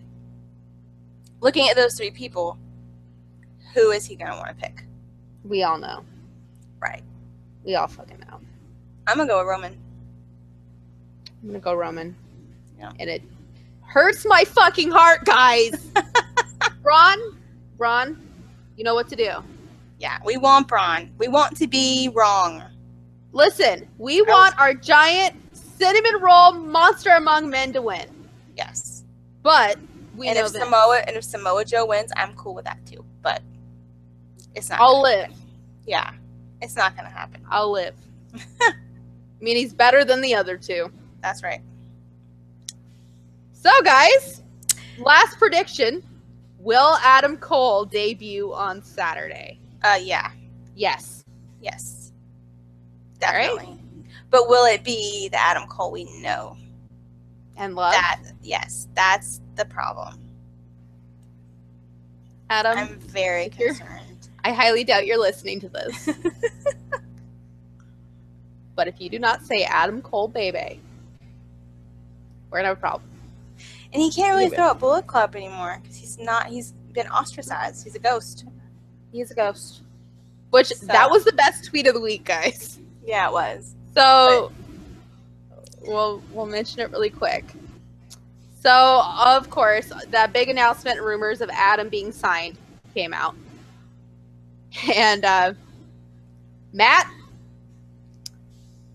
looking at those three people, who is he going to want to pick? We all know. Right. We all fucking know. I'm gonna go with Roman. I'm gonna go Roman. Yeah. And it hurts my fucking heart, guys. Braun, you know what to do. Yeah, we want Braun. We want to be wrong. Listen, we want our giant cinnamon roll monster among men to win. Yes. But we and know if that. if Samoa Joe wins, I'm cool with that too. But it's not. I'll live. Yeah, it's not gonna happen. I'll live. I mean, he's better than the other two. That's right. So, guys, last prediction. Will Adam Cole debut on Saturday? Yeah. Yes. Yes. All right. Definitely. But will it be the Adam Cole we know? And love? Yes, that's the problem. Adam, I'm very concerned. I highly doubt you're listening to this. But if you do not say Adam Cole baby, we're gonna have a problem. And he can't really throw out Bullet Club anymore because he's been ostracized. He's a ghost. He's a ghost. Which, that was the best tweet of the week, guys. Yeah, it was. So, we'll mention it really quick. So, of course, that big announcement, rumors of Adam being signed, came out. And Matt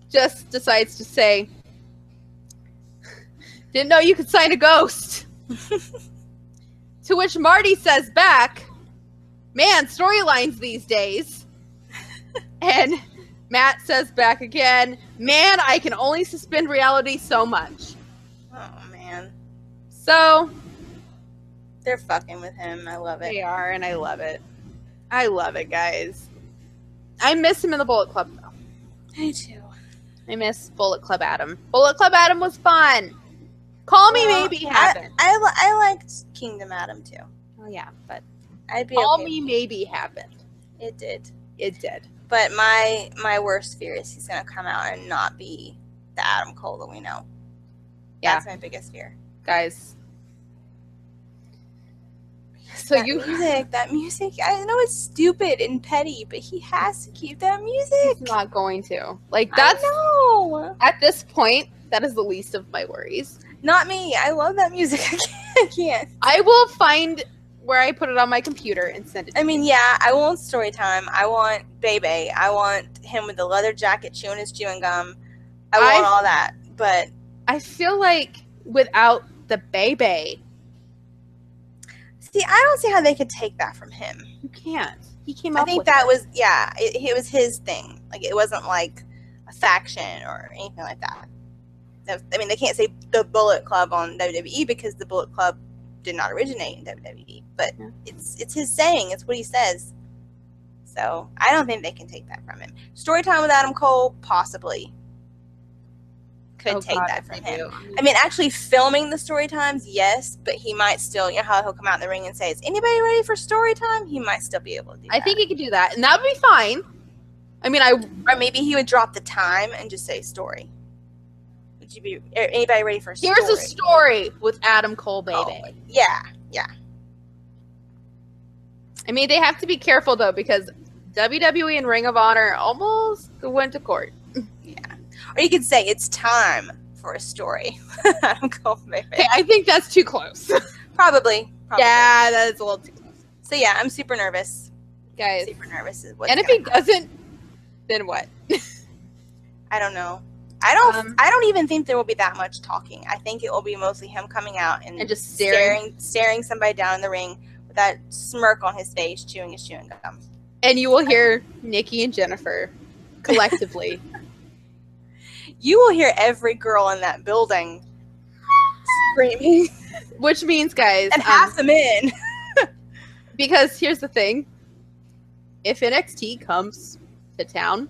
just decides to say, didn't know you could sign a ghost. To which Marty says back, man, storylines these days. And Matt says back again, man, I can only suspend reality so much. Oh, man. So, they're fucking with him. I love it. they are, and I love it. I love it, guys. I miss him in the Bullet Club, though. Me too. I miss Bullet Club Adam. Bullet Club Adam was fun. Call Me Maybe happened. I liked Kingdom Adam too. Oh, yeah, but I'd be Call okay Me with Maybe happened. it. It did. It did. But my worst fear is he's gonna come out and not be the Adam Cole that we know. Yeah. That's my biggest fear. Guys. So that music, I know it's stupid and petty, but he has to keep that music. He's not going to. Like, that's, no. at this point, that is the least of my worries. Not me. I love that music. I can't. I will find where I put it on my computer and send it to I mean, yeah, I want story time. I want Bebe. I want him with the leather jacket chewing his chewing gum. I want all that. But I feel like without the Bebe, see, I don't see how they could take that from him. you can't. He came up I think with that it. was, yeah, it was his thing. Like, it wasn't like a faction or anything like that. I mean, they can't say the Bullet Club on WWE because the Bullet Club did not originate in WWE. But Yeah. it's his saying. It's what he says. So I don't think they can take that from him. Storytime with Adam Cole, possibly. Could take that from him. I mean, actually filming the story times, yes, but he might still, you know how he'll come out in the ring and say, is anybody ready for story time? He might still be able to do that. I think he could do that, and that would be fine. I mean, Or maybe he would drop the time and just say story. Would you be anybody ready for a story? here's a story with Adam Cole, baby. Oh, yeah, yeah. I mean, they have to be careful, though, because WWE and Ring of Honor almost went to court. Yeah. Or you could say it's time for a story. Adam Cole, baby. Okay, I think that's too close. Probably. Yeah, that is a little too close. So yeah, I'm super nervous. Guys. Super nervous is what's And if he doesn't, then what? I don't know. I don't even think there will be that much talking. I think it will be mostly him coming out and just staring somebody down in the ring with that smirk on his face, chewing his chewing gum. And you will hear Nikki and Jennifer collectively. You will hear every girl in that building screaming. Which means, guys, And half the men. because here's the thing. If NXT comes to town,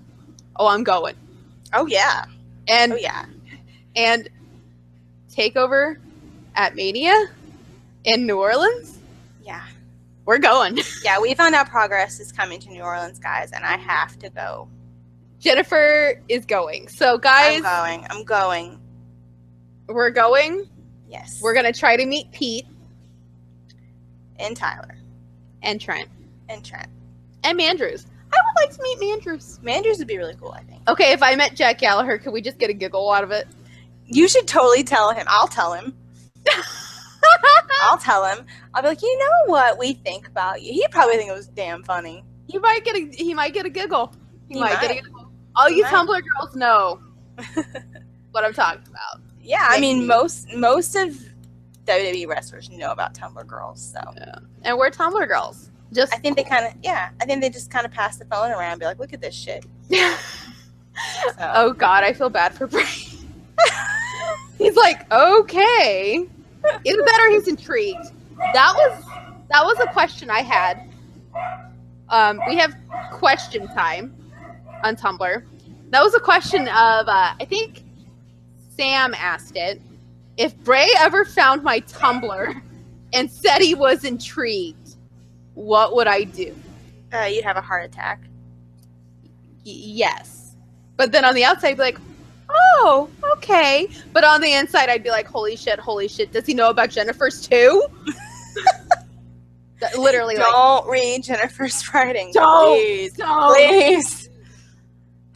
oh, I'm going. Oh yeah. And Oh yeah. and TakeOver at Mania in New Orleans, Yeah. we're going. Yeah, we found out Progress is coming to New Orleans, guys, and I have to go. Jennifer is going. So, guys, I'm going. we're going. Yes. We're going to try to meet Pete And Tyler. and Trent And Trent. and Mandrews. I would like to meet Mandrews. Mandrews would be really cool, I think. Okay, if I met Jack Gallagher, could we just get a giggle out of it? You should totally tell him. I'll tell him. I'll tell him. I'll be like, you know what we think about you. He'd probably think it was damn funny. He might get a giggle. He might get a giggle. All He you might. Tumblr girls know what I'm talking about. Yeah, I mean, most of WWE wrestlers know about Tumblr girls, so. Yeah. And we're Tumblr girls. Just I think they just kind of pass the phone around and be like, look at this shit. So. Oh God, I feel bad for Bray. He's like, okay. Either that or he's intrigued. That was a question I had. We have question time on Tumblr. That was a question of I think Sam asked it. If Bray ever found my Tumblr and said he was intrigued, what would I do? You'd have a heart attack. Yes. But then on the outside, I'd be like, oh, okay. But on the inside, I'd be like, holy shit. Does he know about Jennifer's too? Literally, don't read Jennifer's writing. Don't.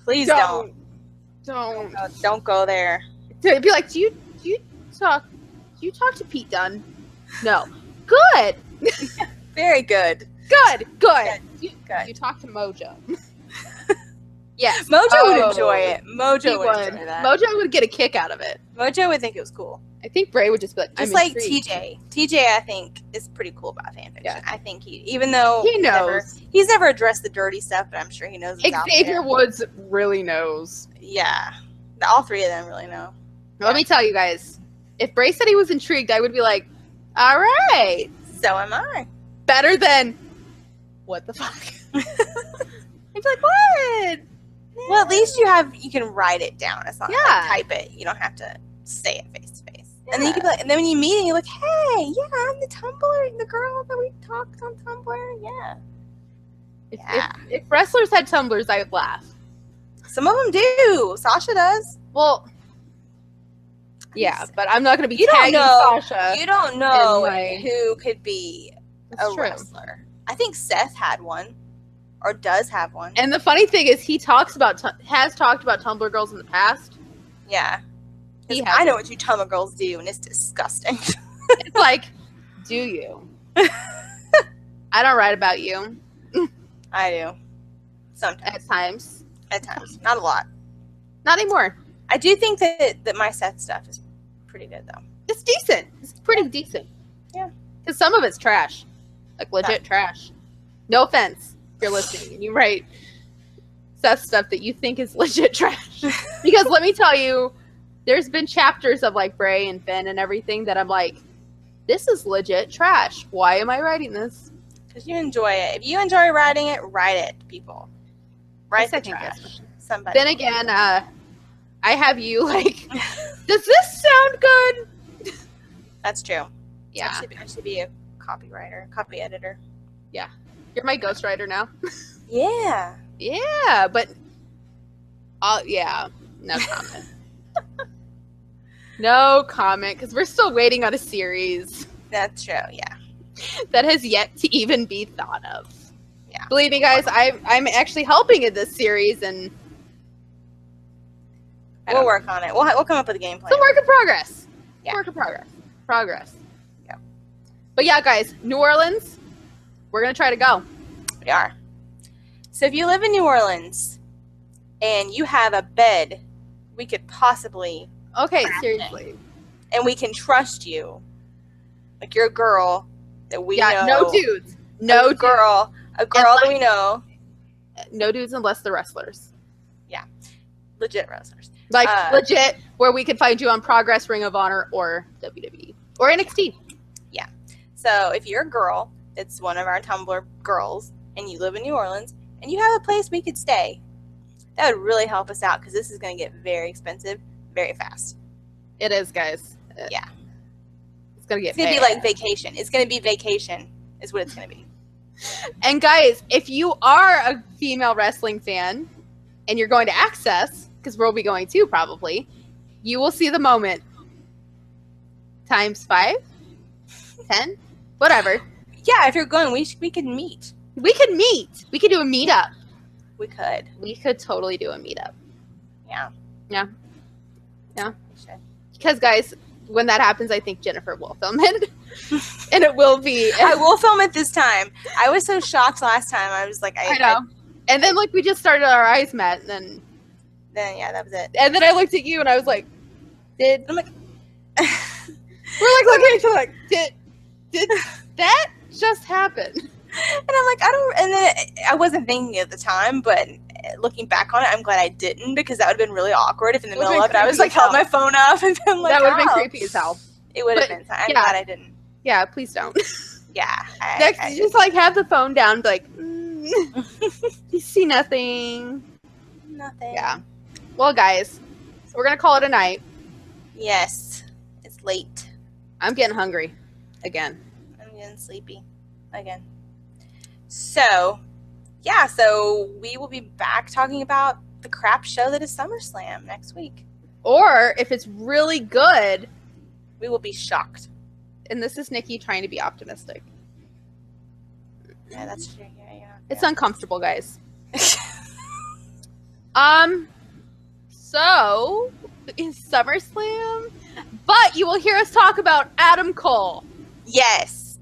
Please don't. Don't go there. It'd be like, do you talk to Pete Dunne? No. Good. Very good. Good. Good. You talk to Mojo. Yes. Mojo would enjoy it. Mojo would enjoy that. Mojo would get a kick out of it. Mojo would think it was cool. I think Bray would just be like, just I'm like intrigued. TJ. TJ, I think, is pretty cool about fanfiction. Yeah. I think even though he knows, he's never addressed the dirty stuff, but I'm sure he knows. It's Xavier out there. Woods really knows. Yeah, all three of them really know. Let me tell you guys, if Bray said he was intrigued, I would be like, all right. So am I. Better than, what the fuck? I'd be like, what? Well, at least you can write it down. It's not like type it. You don't have to say it face to face. Yeah. And then you can be like, and then when you meet and you're like, hey, yeah, I'm the Tumblr, the girl that we talked on Tumblr. Yeah. If wrestlers had Tumblrs, I would laugh. Some of them do. Sasha does. Well, yeah, but I'm not going to be tagging Sasha. You don't know who could be a wrestler. I think Seth had one. Or does have one. And the funny thing is, he has talked about Tumblr girls in the past. Yeah. I know what you Tumblr girls do, and it's disgusting. It's like, do you? I don't write about you. I do. Sometimes. At times. Not a lot. Not anymore. I do think that my Seth stuff is pretty good, though. It's decent. It's pretty decent. Yeah. Because some of it's trash. Like, legit trash. No offense. You're listening and you write Seth stuff that you think is legit trash. Because let me tell you, there's been chapters of like Bray and Finn and everything that I'm like, this is legit trash. Why am I writing this? Because you enjoy it. If you enjoy writing it, write it, people. Write the trash. Somebody. Then again, I have you like, does this sound good? That's true. Yeah. I should be a copywriter, copy editor. Yeah. You're my ghostwriter now. Yeah. Yeah, but yeah, no comment. No comment, because we're still waiting on a series. That's true, yeah. That has yet to even be thought of. Yeah. Believe me, guys, I'm actually helping in this series, and we'll work on it. We'll come up with a game plan. It's a work in progress. Yeah. Work in progress. Yeah. But yeah, guys, New Orleans, we're going to try to go. We are. So if you live in New Orleans and you have a bed, we could possibly... Okay, seriously. And we can trust you. Like you're a girl that we know. Yeah, no dudes. No a girl that we know. No dudes unless they're wrestlers. Yeah. Legit wrestlers. Like, legit, where we can find you on Progress, Ring of Honor, or WWE. Or NXT. Yeah. So if you're a girl that's one of our Tumblr girls and you live in New Orleans and you have a place we could stay, that would really help us out because this is going to get very expensive very fast. It is, guys. Yeah. It's going to get It's going to be like vacation. It's going to be vacation is what it's going to be. And guys, if you are a female wrestling fan and you're going to Access, because we'll be going too probably, you will see the moment times 5, 10, whatever. Yeah, if you're going, we could meet. We could meet. We could do a meetup. We could. We could totally do a meetup. Yeah. Yeah. Yeah. We should. Because, guys, when that happens, I think Jennifer will film it. And it will be. I will film it this time. I was so shocked last time. I was like, I know. And then, like, we just started, our eyes met, and then yeah, that was it. And then I looked at you, and I was like, I'm like, we're like looking at each other like, did that just happen? And I'm like, and then I wasn't thinking at the time, but looking back on it, I'm glad I didn't, because that would have been really awkward if in the middle of it I was like, held my phone up and been like, that would have been creepy as hell. It would have been. I'm glad I didn't. Yeah, please don't. Yeah. Next, just like have the phone down, be like, you see nothing. Nothing. Yeah. Well, guys, so we're gonna call it a night. Yes, it's late. I'm getting hungry again. I'm getting sleepy again. So, yeah, so we will be back talking about the crap show that is SummerSlam next week. Or if it's really good, we will be shocked. And this is Nikki trying to be optimistic. Yeah, that's true. Yeah. It's uncomfortable, guys. So is SummerSlam, but you will hear us talk about Adam Cole. Yes,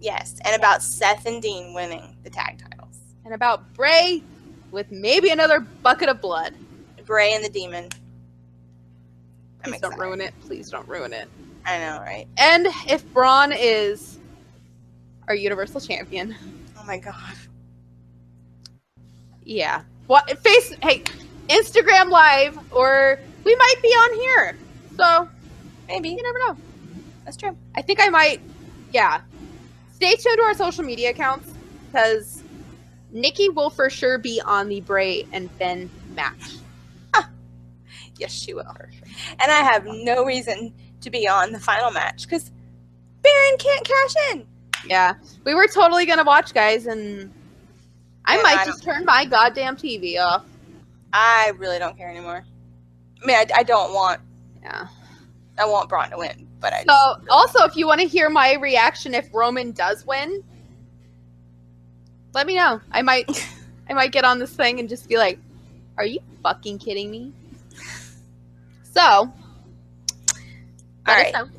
and about Seth and Dean winning the tag titles. And about Bray with maybe another bucket of blood. Bray and the Demon. Please don't ruin it. Please don't ruin it. I know, right? And if Braun is our Universal Champion. Oh my god. Yeah. Hey, Instagram Live, or we might be on here. So, maybe. You never know. That's true. I think I might, yeah. Stay tuned to our social media accounts, because Nikki will for sure be on the Bray and Ben match. Yes, she will. And I have no reason to be on the final match, because Baron can't cash in. Yeah. We were totally going to watch, guys, and I might just turn my goddamn TV off. I really don't care anymore. I mean, I don't want... Yeah. I want Braun to win, but I also, if you want to hear my reaction if Roman does win, let me know. I might get on this thing and just be like, are you fucking kidding me? So, let us know.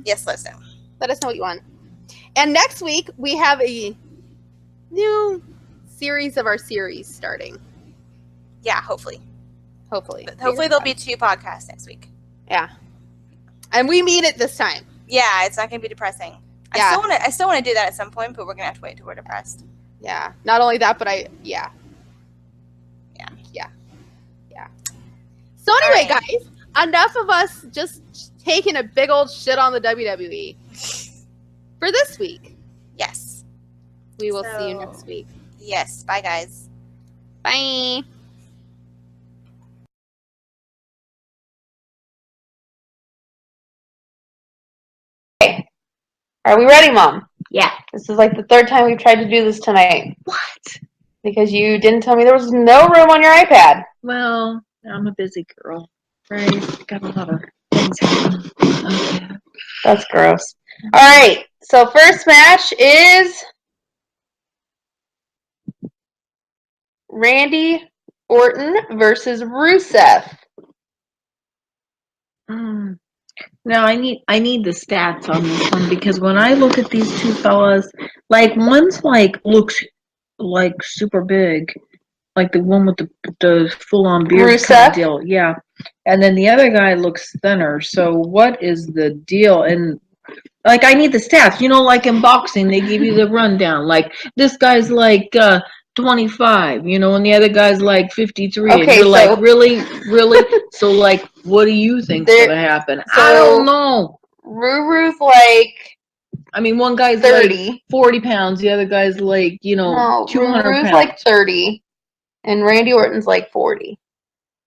Yes, let us know. Let us know what you want. And next week, we have a new series of our series starting. Yeah, hopefully. Hopefully there'll be 2 podcasts next week. Yeah. And we mean it this time. Yeah, it's not going to be depressing. Yeah. I still want to do that at some point, but we're going to have to wait till we're depressed. Yeah. Not only that, but Yeah. So anyway, guys, enough of us just taking a big old shit on the WWE for this week. Yes. We will see you next week. Yes. Bye, guys. Bye. Okay. Are we ready, Mom? Yeah. This is like the 3rd time we've tried to do this tonight. What? Because you didn't tell me there was no room on your iPad. Well, I'm a busy girl. Right? Got a lot of things happening. Okay. That's gross. All right. So first match is Randy Orton versus Rusev. Now I need the stats on this one, because when I look at these two fellas, like one's like looks like super big, like the one with the full on beard kind of deal, yeah. And then the other guy looks thinner. So what is the deal? And like I need the stats. You know, like in boxing, they give you the rundown. Like this guy's like 25, you know, and the other guy's like 53. Okay, and you're like, really? So like, what do you think's gonna happen? I don't know. Ruru's like, I mean, one guy's 30. like 40 pounds, the other guy's like, 200 Ruru's pounds. like 30, and Randy Orton's like 40.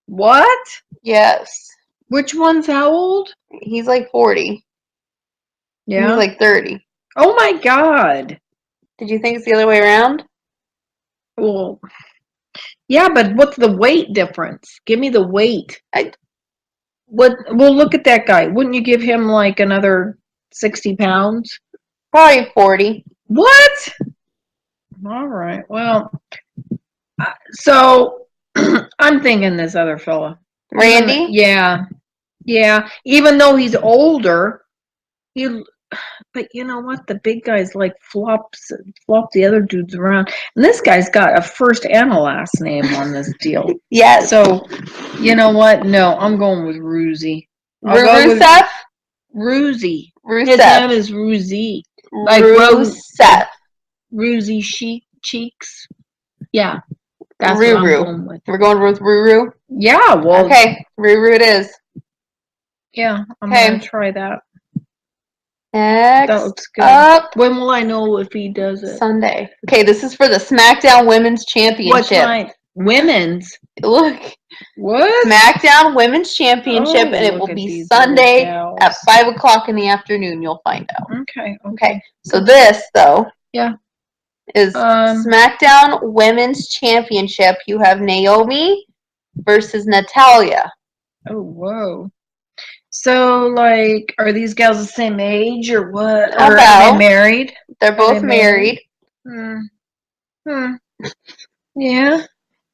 What? Yes. Which one's how old? He's like 40. Yeah. He's like 30. Oh my god. Did you think it's the other way around? Well, yeah, but what's the weight difference? Give me the weight. Well, look at that guy. Wouldn't you give him like another 60 pounds? Probably 40. What? All right. Well, so I'm thinking this other fella. Randy? Yeah. Yeah. Even though he's older, he. But you know what? The big guy's like flop the other dudes around, and this guy's got a first and a last name on this deal. Yes. So, you know what? No, I'm going with Ruzy. I'll go with Rusev? Ruzy. His Rusev. name is Ruzy. Like Rusev. Ruzy cheeks. Yeah, that's what I'm going with. We're going with Ruru? Yeah, well. Okay, Ruru it is. Yeah, I'm going to try that. Next That looks good. up. When will I know if he does it? Sunday. Okay, this is for the Smackdown Women's Championship. What kind? Women's? Look. What? Smackdown Women's Championship, and it will be Sunday at 5 o'clock in the afternoon. You'll find out. Okay. So this, though, is SmackDown Women's Championship. You have Naomi versus Natalya. Oh, whoa. So, like, are these gals the same age or what? Or are they married? They're both married. Yeah.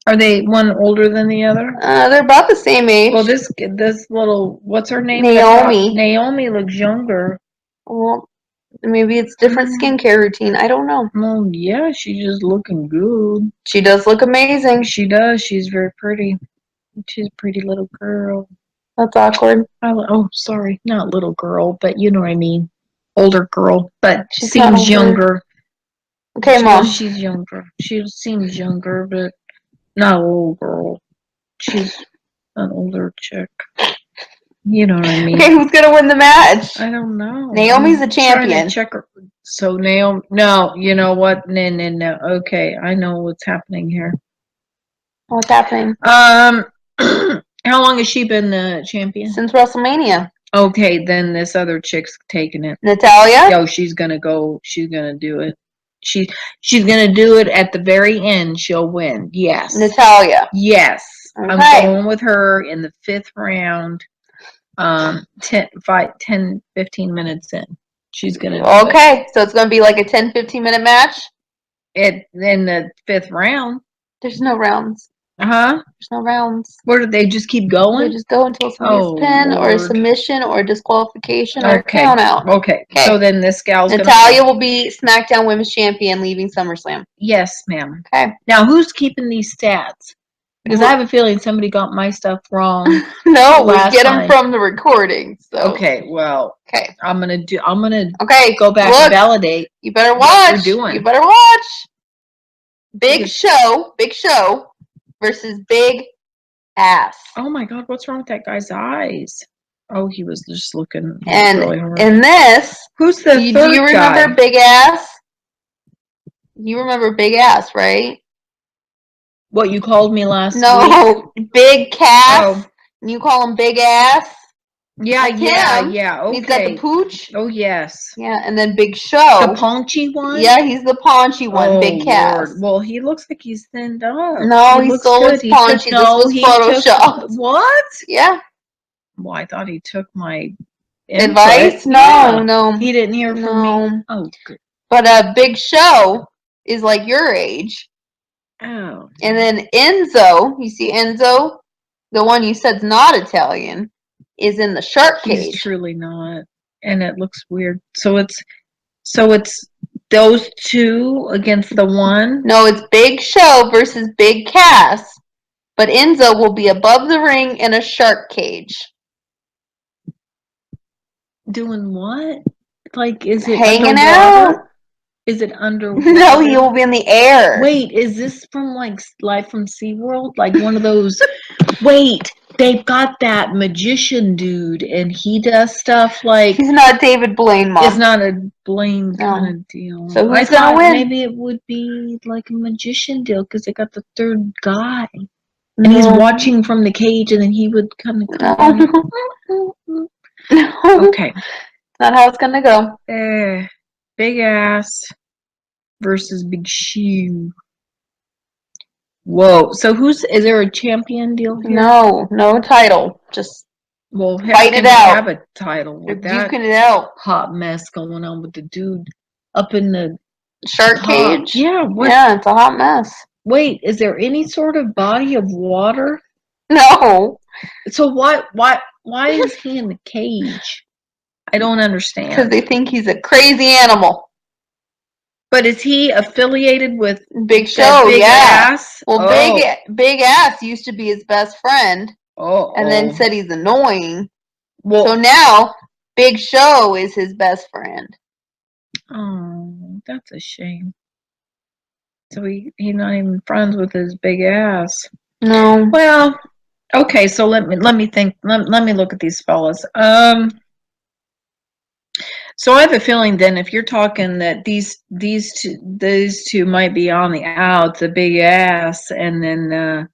Are they one older than the other? They're about the same age. Well, this little, what's her name? Naomi. Naomi looks younger. Well, maybe it's different skincare routine. I don't know. Well, yeah, she's just looking good. She does look amazing. She does. She's very pretty. She's a pretty little girl. That's awkward. Oh, sorry. Not little girl, but you know what I mean. Older girl, but she seems younger. Okay, Mom. She's younger. She seems younger, but not a little girl. She's an older chick. You know what I mean. Okay, who's going to win the match? I don't know. Naomi's the champion. Check her. So Naomi, no, you know what? No. Okay, I know what's happening here. What's happening? How long has she been the champion? Since WrestleMania. Okay, then this other chick's taking it. Natalya? Yo, she's gonna go. She's gonna do it. She's gonna do it at the very end. She'll win. Yes. Natalya. Yes. Okay. I'm going with her in the 5th round. 10, 15 minutes in. She's gonna do it. So it's gonna be like a 10-15 minute match? In the 5th round. There's no rounds. There's no rounds. Where do they just keep going? They just go until somebody's pin or a submission or a disqualification or a count out. Okay. So then this gal's Natalya will be SmackDown Women's Champion leaving SummerSlam. Yes, ma'am. Okay. Now who's keeping these stats? Because I have a feeling somebody got my stuff wrong. No, we get them from the recording. So. Okay, well. Okay. I'm gonna go back and validate. You better watch. What we're doing. You better watch. Big Show versus Big Ass. Oh my God, what's wrong with that guy's eyes? Oh, he was just looking really hard. In this, who's the third guy? Do you remember Big Ass? You remember Big Ass, right? What you called me last week? No, Big Cass. You call him Big Ass? Yeah, like yeah, okay. He's got the pooch. Oh, yes. Yeah, and then Big Show. The paunchy one? Yeah, he's the paunchy one, Big Cass. Lord. Well, he looks like he's thinned up. No, he still looks paunchy. This was Photoshop. What? Yeah. Well, I thought he took my advice. No. He didn't hear from me. Oh, good. But Big Show is like your age. Oh. And then Enzo, you see Enzo, the one you said's not Italian, is in the shark cage. He's truly not, and it looks weird. So it's those two against the one. No, it's Big Show versus Big Cass, but Enzo will be above the ring in a shark cage. Doing what? Like, is it hanging underwater? out? Is it underwater? No, he will be in the air. Wait, is this from like live from SeaWorld? Like one of those? Wait, they've got that magician dude, and he does stuff like. He's not David Blaine, Mom. It's not a Blaine kind of deal. So who's gonna win? Maybe it would be like a magician deal because they got the third guy, and he's watching from the cage, and then he would kind of. No. Okay. Not how it's gonna go. Big Ass versus Big Shoe. Whoa. So is there a champion deal here? No title. Just fight it out. Have a title with that duking it out. Hot mess going on with the dude up in the shark cage. Yeah. Yeah, it's a hot mess. Wait, is there any sort of body of water? No, So why is he in the cage? I don't because understand. they think he's a crazy animal. But is he affiliated with Big that Show, big yeah. ass? Well, Oh. Big Ass used to be his best friend, and then said he's annoying. Well, So now Big Show is his best friend. oh, that's a shame. So he's not even friends with his big ass. No. Well, okay, so let me think. Let me look at these fellas. So I have a feeling then if you're talking that these two might be on the outs, the big ass, and then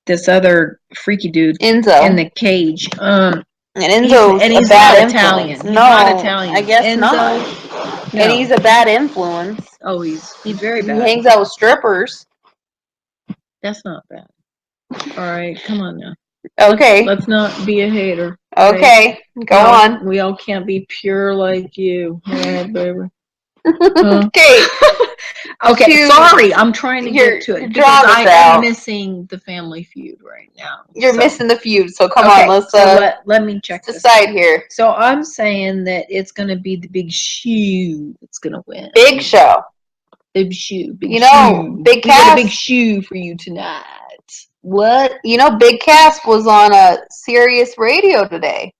this other freaky dude Enzo. in the cage. And Enzo's he's a bad not Italian. influence. He's No, not Italian. I guess Enzo, not. no. And he's a bad influence. Oh, he's very He bad. hangs out with strippers. That's not bad. All right, come on now. Okay. Let's not be a hater. Okay. Go on. We all can't be pure like you. All right, baby. Okay. Okay, sorry, I'm trying to get to it because I am missing the Family Feud right now. You're missing the feud, so come Okay, on, let's so let me check this. decide here. So I'm saying that it's going to be the Big Shoe that's going to win. Big Show. Big Shoe. Big You know, shoe. Big We got a Cass. big shoe for you tonight. What? You know, Big Cass was on a Sirius radio today.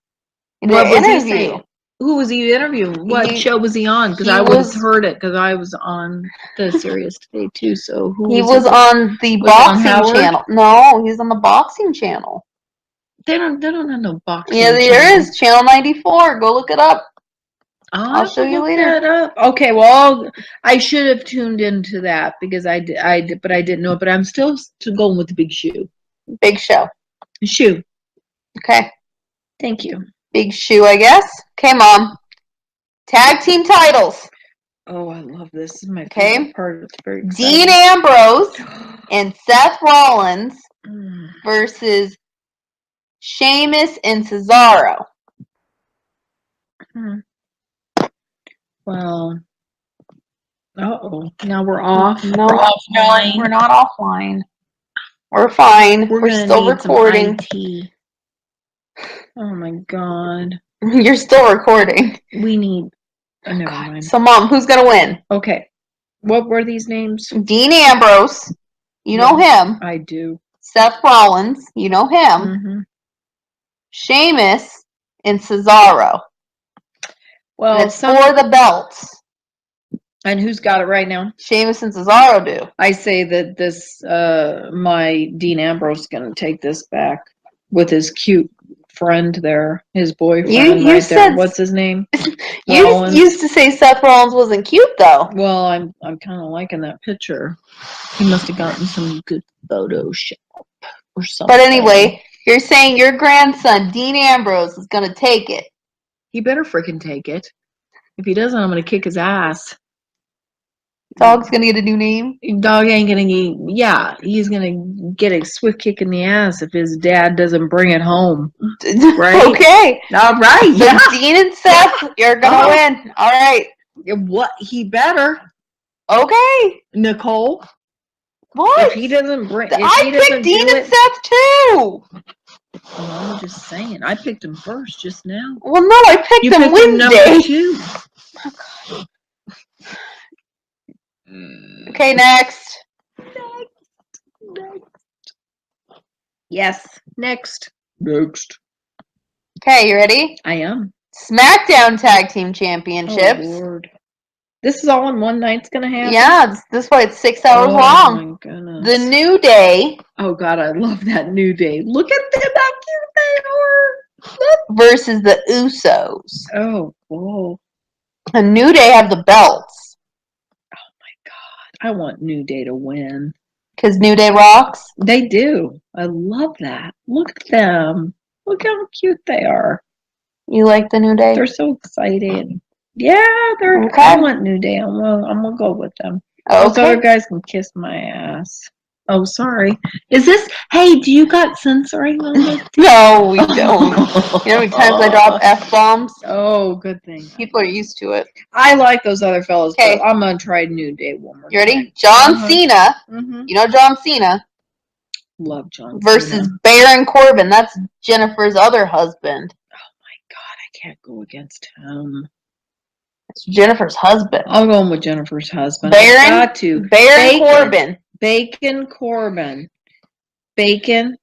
In What an was he interview. saying? Who was he interviewing? What show was he on? Because he I would was- have heard it because I was on the Sirius today too. So who He was was on the Was it on boxing Howard? channel. No, he's on the boxing channel. They don't have no boxing. Yeah, there channel. is. Channel 94. Go look it up. I'll show you look later. that up. Okay, well, I should have tuned into that because I did, but I didn't know. But I'm still going with the Big Shoe. Big Show. Shoe. Okay. Thank you. Big Shoe, I guess. Okay, Mom. Tag team titles. Oh, I love this. This is my Okay. favorite part. It's very exciting. Dean Ambrose and Seth Rollins versus Sheamus and Cesaro. Well, uh-oh. Now we're off. No, we're offline. we're not offline. We're fine. We're gonna still need recording. Some IT. Oh my god. You're still recording. We need. Oh, never mind. So, Mom, who's gonna win? Okay. What were these names? Dean Ambrose. You know him. I do. Seth Rollins. You know him. Mm-hmm. Sheamus and Cesaro. Well, And it's for the belts. And who's got it right now? Sheamus and Cesaro do. I say that this, my Dean Ambrose is going to take this back with his cute friend there, his boyfriend You right said- there. What's his name? You Rollins. used to say Seth Rollins wasn't cute, though. Well, I'm kind of liking that picture. He must have gotten some good Photoshop or something. But anyway, you're saying your grandson, Dean Ambrose, is going to take it. He better freaking take it. If he doesn't, I'm going to kick his ass. Dog's going to get a new name. Dog ain't going to get, yeah, he's going to get a swift kick in the ass if his dad doesn't bring it home. Right? Okay. All right. So Yeah. Dean and Seth, you're going to win. All right. What? He better. Okay. Nicole. What? If he doesn't bring, I picked Dean and Seth, too. Well, I'm just saying. I picked him first just now. Well, no, I picked You them picked him number Wednesday. 2. Okay, next. Yes. Next. Next. Okay, you ready? I am. Smackdown Tag Team Oh, Championships. Lord. This is all in one night's going to happen? Yeah, this is why it's 6 hours long. Oh, my goodness. The New Day Oh, God, I love that New Day. Look at them, how cute they are. versus the Usos. Oh, whoa. The New Day have the belts. I want New Day to win. Because New Day rocks. They do. I love that. Look at them. Look how cute they are. You like the New Day? They're so excited. Yeah, they're. Okay. I want New Day. I'm gonna go with them. Those Okay. other guys can kiss my ass. Oh, sorry. Is this? Hey, do you got censoring on this? No, we don't. You know how many times I drop F-bombs? Oh, good thing. People are used to it. I like those other fellas, Okay. but I'm gonna try New Day one more You ready? time. John Cena. Mm-hmm. You know John Cena Love John versus Cena. Baron Corbin. That's Jennifer's other husband. Oh my God, I can't go against him. It's Jennifer's husband. I'll go with Jennifer's husband. Baron. I got to. Baron Corbin. Bacon Corbin. Bacon.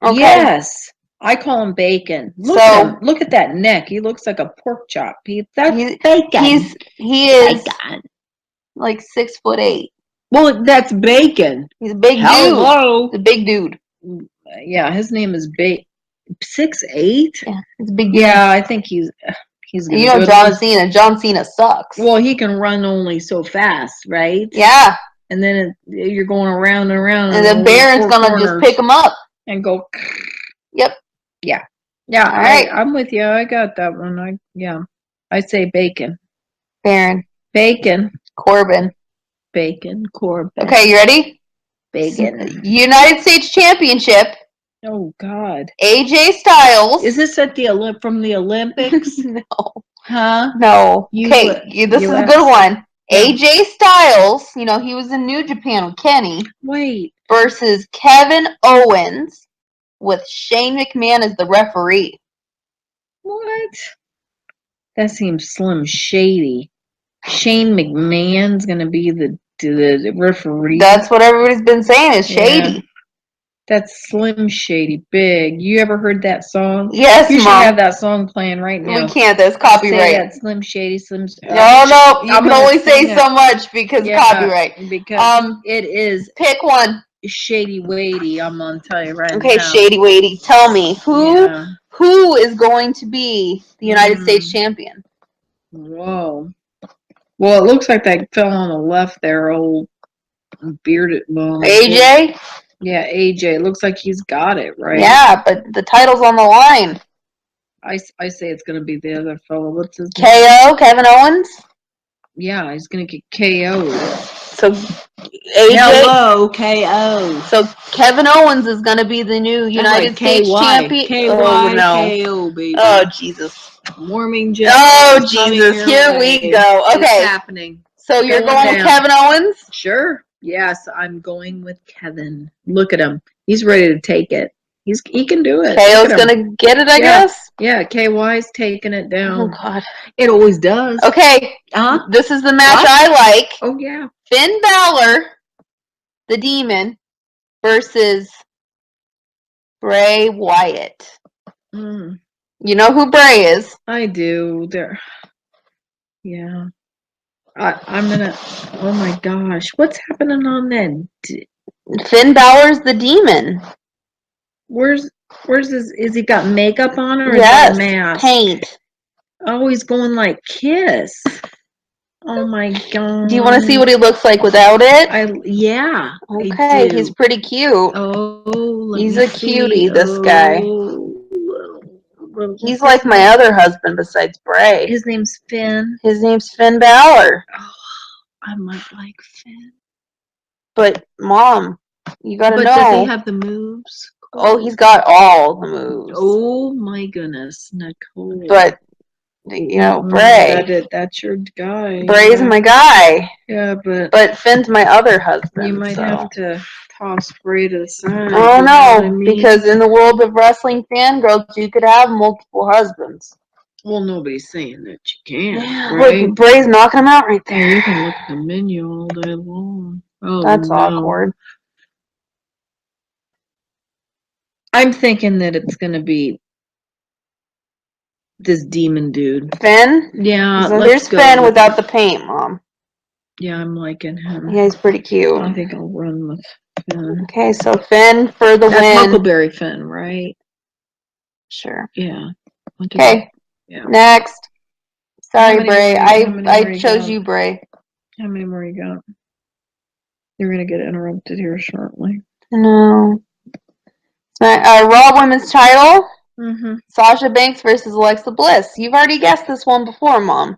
Okay. Yes. I call him Bacon. Look at him. Look at that neck. He looks like a pork chop. That's Bacon. He is like 6'8". Well, that's Bacon. He's a big dude. Hello. He's a big dude. Yeah, his name is 6'8". Yeah, he's a big dude. Yeah, I think he's. You know John Cena. John Cena sucks. Well, he can run only so fast, right? Yeah. And then you're going around and around. And the Baron's gonna just pick him up and go. Yep. Yeah. Yeah. All right. I'm with you. I got that one. I say Bacon. Baron. Bacon. Corbin. Bacon. Corbin. Okay, you ready? Bacon. United States Championship. Oh God. AJ Styles. Is this at from the Olympics? No. Huh? No. Okay, this is a good one. Yeah. AJ Styles, you know, he was in New Japan with Kenny. Wait. Versus Kevin Owens with Shane McMahon as the referee. What? That seems slim shady. Shane McMahon's gonna be the referee. That's what everybody's been saying is shady. Yeah. That's Slim Shady Big. You ever heard that song? Yes, you Mom. should have that song playing right now. We can't. That's copyright. Say that Slim Shady, Slim. No. You can only say so much because copyright. Because it is. Pick one. Shady Weighty. I'm gonna tell you right now. Okay, Shady Weighty. Tell me who is going to be the United States champion? Whoa. Well, it looks like that fell on the left there, old bearded. Well, AJ. Yeah, AJ. It looks like he's got it, right? Yeah, but the title's on the line. I say it's going to be the other fellow. What's his name? KO, Kevin Owens? Yeah, he's going to get KO'd. So, AJ. Hello, KO. So, Kevin Owens is going to be the new United States champion. KO, baby. Oh, Jesus. Warming gel. Oh, Jesus. Here we go. Okay. It's happening. So, you're going with Kevin Owens? Sure. Yes, I'm going with Kevin. Look at him. He's ready to take it. He can do it. KO's gonna get it, I guess? Yeah, KY's taking it down. Oh, God. It always does. Okay. This is the match I like. Oh, yeah. Finn Balor, the Demon, versus Bray Wyatt. Mm. You know who Bray is? I do. Yeah. I'm gonna. Oh my gosh, what's happening on that? Finn Balor's the Demon. Where's his? Is he got makeup on or yes, is that a mask? Paint. Oh, he's going like Kiss. Oh my god. Do you want to see what he looks like without it? Yeah. Okay, he's pretty cute. Oh, he's a cutie. This guy. He's like my other husband besides Bray. His name's Finn. His name's Finn Balor. Oh, I might like Finn. But Mom, you gotta know. But does he have the moves? Oh, he's got all the moves. Oh my goodness, Nicole. But you know, Bray. That's your guy. Bray's my guy. Yeah, but Finn's my other husband. You might have to toss Bray to the side. Oh no, because in the world of wrestling fangirls, you could have multiple husbands. Well, nobody's saying that you can't. Yeah, right? Look, Bray's knocking him out right there. Yeah, you can look at the menu all day long. Oh, that's awkward. I'm thinking that it's gonna be this demon dude. Finn? Yeah. So here's Finn without the paint, Mom. Yeah, I'm liking him. Yeah, he's pretty cute. I think I'll run with Finn. Okay, so Finn for the win. That's Huckleberry Finn, right? Sure. Yeah. Okay. Yeah. Next. Sorry, Bray. I chose you, Bray. How many more you got? You're gonna get interrupted here shortly. No. Raw Women's title. Mm-hmm. Sasha Banks versus Alexa Bliss. You've already guessed this one before, Mom.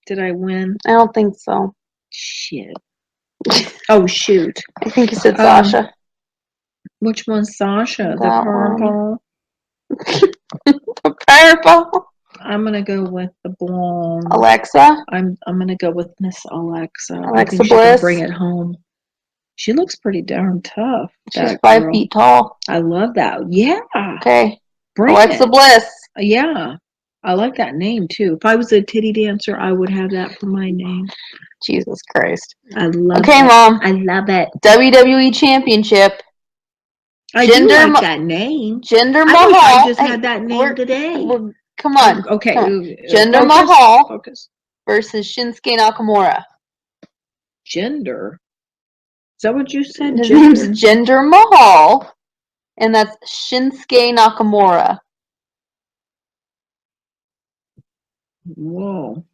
Did I win? I don't think so. Shit. Oh, shoot. I think you said Sasha. Which one's Sasha? That the purple? I Jennifer. I'm gonna go with the blonde. Alexa. I'm gonna go with Miss Alexa. I Alexa think she can Bliss. bring it home. She looks pretty darn tough. She's that 5 girl. feet tall. I love that. Yeah. Okay. Bring Alexa it. Bliss. Yeah. I like that name too. If I was a titty dancer, I would have that for my name. Jesus Christ. I love it. Okay, Mom. I love it. WWE Championship. I do like that name. Jinder I Mahal. wish I just had that name today. Come on. Okay. Come on. Jinder Focus, Mahal focus. versus Shinsuke Nakamura. Gender. Is that what you said? His Gender? name's Jinder Mahal, and that's Shinsuke Nakamura. Whoa.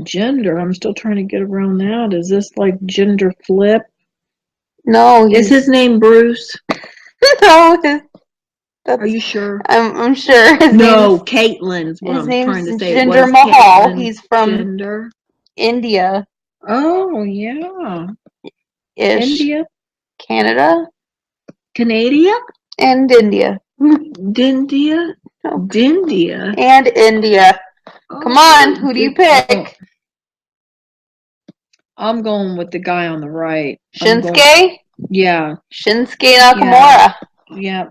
Gender. I'm still trying to get around that. Is this like gender flip? No. Is his name Bruce? No. Are you sure? I'm sure. No, Caitlin's what his I'm name's trying to say. Jinder Mahal. Caitlyn He's from Gender? India. Oh, yeah. Ish. India? Canada? Canada? And India. Dindia? No. Dindia? And India. Come on, who do you pick? I'm going with the guy on the right. Shinsuke? Yeah. Shinsuke Nakamura. Yeah.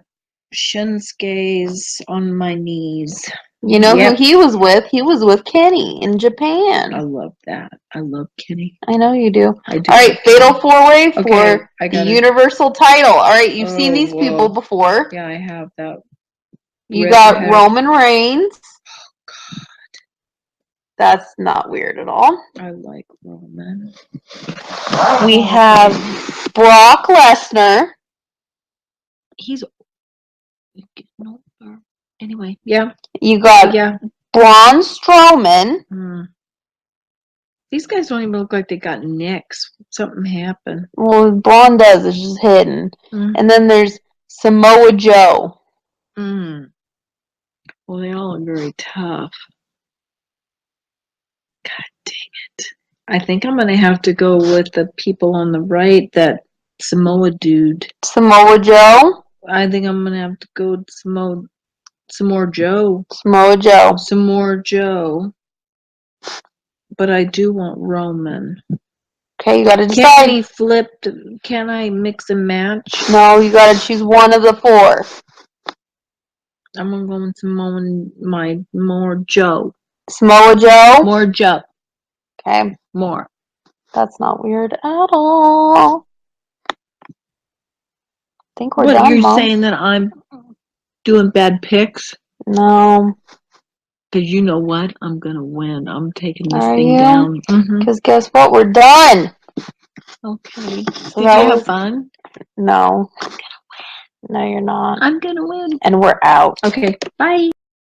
Shinsuke's on my knees. You know who he was with? He was with Kenny in Japan. I love that. I love Kenny. I know you do. I do. All right, fatal four-way for the Universal title. All right, you've seen these people before. Yeah, I have that. You got Roman Reigns. Oh, God. That's not weird at all. I like Roman. We have Brock Lesnar. He's getting older. Anyway, yeah. You got Braun Strowman. These guys don't even look like they got nicks. Something happened. Well, Braun does. It's just hidden. And then there's Samoa Joe. Well, they all look very tough. God dang it. I think I'm going to have to go with the people on the right, that Samoa dude. Samoa Joe? I think I'm going to have to go with Samoa Joe. Samoa Joe. Samoa Joe. But I do want Roman. Okay, you gotta decide. Can he flip? Can I mix and match? No, you gotta choose one of the four. I'm gonna go with more Joe. Samoa Joe? More Joe. Okay. More. That's not weird at all. I think we're done, What, you're Mom. saying that I'm doing bad picks? No. Because you know what? I'm going to win. I'm taking this Are thing you? down. Because guess what? We're done. Okay. So Did you have fun? No. I'm going to win. No, you're not. I'm going to win. And we're out. Okay. Bye.